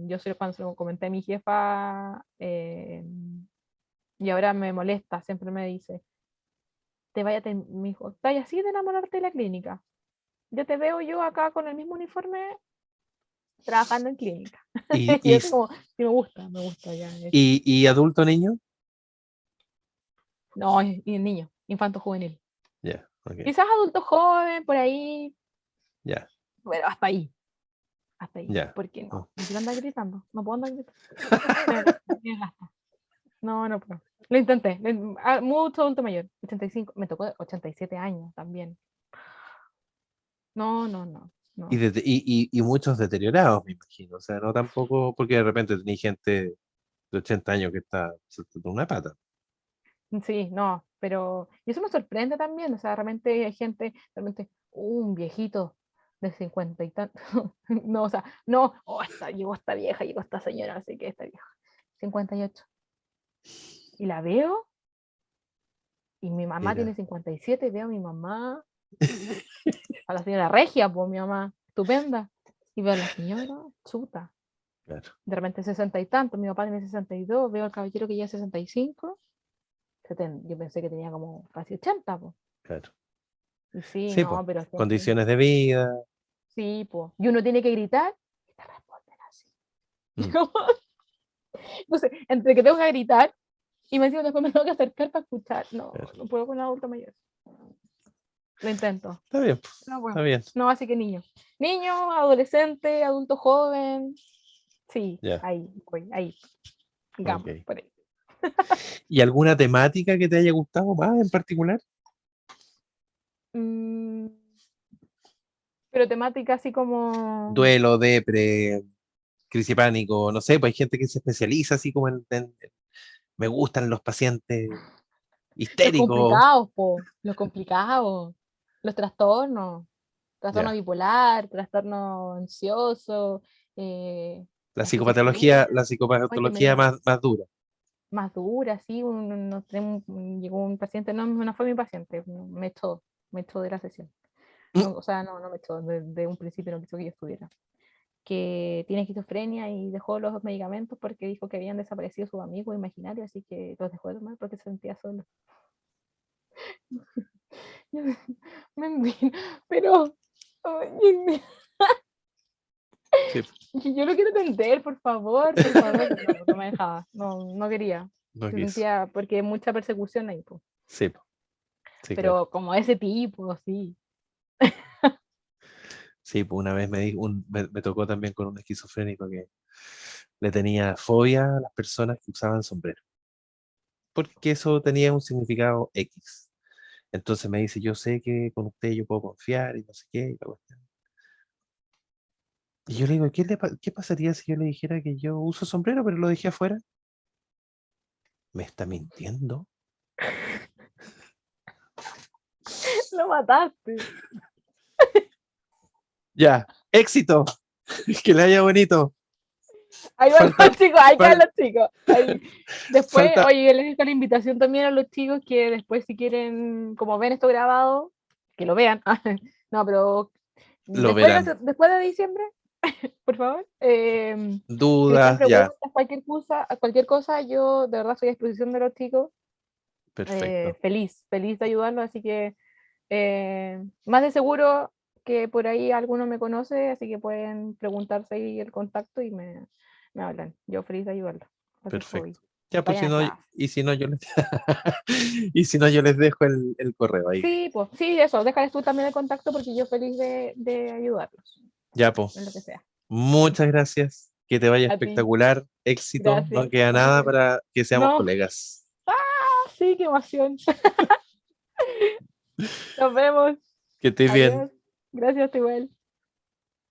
yo soy cuando se lo comenté a mi jefa, y ahora me molesta, siempre me dice, me dijo, ¿estás así de enamorarte de la clínica? Yo te veo yo acá con el mismo uniforme trabajando en clínica. ¿Y, Y y, es como, sí, me gusta ya. y adulto niño? No, y el niño, infanto juvenil. Ya, ok. Quizás adulto joven, por ahí, Ya, pero hasta ahí. ya. Porque Oh. no quiero andar gritando, no puedo andar gritando. Me gasta. No, no puedo. Lo intenté, mucho adulto mayor, 85, me tocó 87 años también. No, no, no, no. Y muchos deteriorados, me imagino. O sea, no tampoco porque de repente tenéis gente de 80 años que está saltando una pata. Sí, no, pero y eso me sorprende también, o sea, realmente hay gente, realmente, un viejito de 50 y tantos, no, o sea, no, llegó esta vieja, llegó esta señora, así que esta vieja, 58, y la veo, y mi mamá Mira, tiene 57, veo a mi mamá, a la señora Regia, pues mi mamá, estupenda, y veo a la señora, chuta, claro, de repente 60 y tanto, mi papá tiene 62, veo al caballero que ya es 65, yo pensé que tenía como casi 80, pues. claro. Y sí, Sí, pues, no, pero gente, condiciones de vida. sí, pues. Y uno tiene que gritar y te responden así. Mm, Entonces, entre que tengo que gritar y me encima después me tengo que acercar para escuchar. No, claro. no puedo con un adulto mayor. Lo intento. Está bien, pues, No, está bueno. bien. No, así que niño. Niño, adolescente, adulto joven. Sí, Ya, ahí, voy, ahí. Gama, ok. por ahí. ¿Y alguna temática que te haya gustado más en particular? Mm, pero temática así como. Duelo, depre, crisis y pánico, no sé, pues hay gente que se especializa así como me gustan los pacientes Los histéricos. complicados, po. Los complicados. Los trastornos. Trastorno Ya. bipolar, trastorno ansioso, esquizofrenia, La ay, que psicopatología me, más dura. más dura, sí, llegó un paciente, no, no fue mi paciente, me echó de la sesión. No, o sea, no me echó, de un principio no quiso que yo estuviera. Que tiene esquizofrenia y dejó los medicamentos porque dijo que habían desaparecido sus amigos imaginarios, así que los dejó de tomar porque se sentía solo. Mentira, pero ay, Sí, yo lo quiero entender, por favor, pero no, no me dejaba, no, no quería. no Se quiso. sentía, porque hay mucha persecución ahí, pues. Sí, sí, claro. Pero como ese tipo, sí. Sí, pues una vez me tocó también con un esquizofrénico que le tenía fobia a las personas que usaban sombrero, porque eso tenía un significado X. Entonces me dice, yo sé que con usted yo puedo confiar y no sé qué. Y la cuestión. Y yo le digo, ¿qué pasaría si yo le dijera que yo uso sombrero, pero lo dejé afuera? ¿Me está mintiendo? Lo mataste. Ya, éxito, que le haya bonito. Ahí van Falta, los chicos, ahí quedan fal- los chicos. Ahí. Después, falta, oye, yo les dejo la invitación también a los chicos que después si quieren, como ven esto grabado, que lo vean. No, pero lo verán. después de diciembre, por favor, si les quedan Dudas, ya, preguntas, cualquier cosa, yo de verdad estoy a disposición de los chicos. perfecto, Feliz de ayudarlos, así que más de seguro que por ahí alguno me conoce, así que pueden preguntarse ahí el contacto y me hablan. Yo feliz de ayudarlos. Así soy. perfecto. Ya, pues si Vayan a no, clase. y si no, yo les, y si no, yo les dejo el correo ahí. Sí, pues, sí, eso, déjales tú también el contacto porque yo feliz de ayudarlos Ya, en lo que pues, sea. muchas gracias. Que te vaya A ti, espectacular. Éxito. No gracias. queda nada para que seamos No, colegas. sí, qué emoción. Nos vemos. Que estés bien. Adiós. Gracias, igual.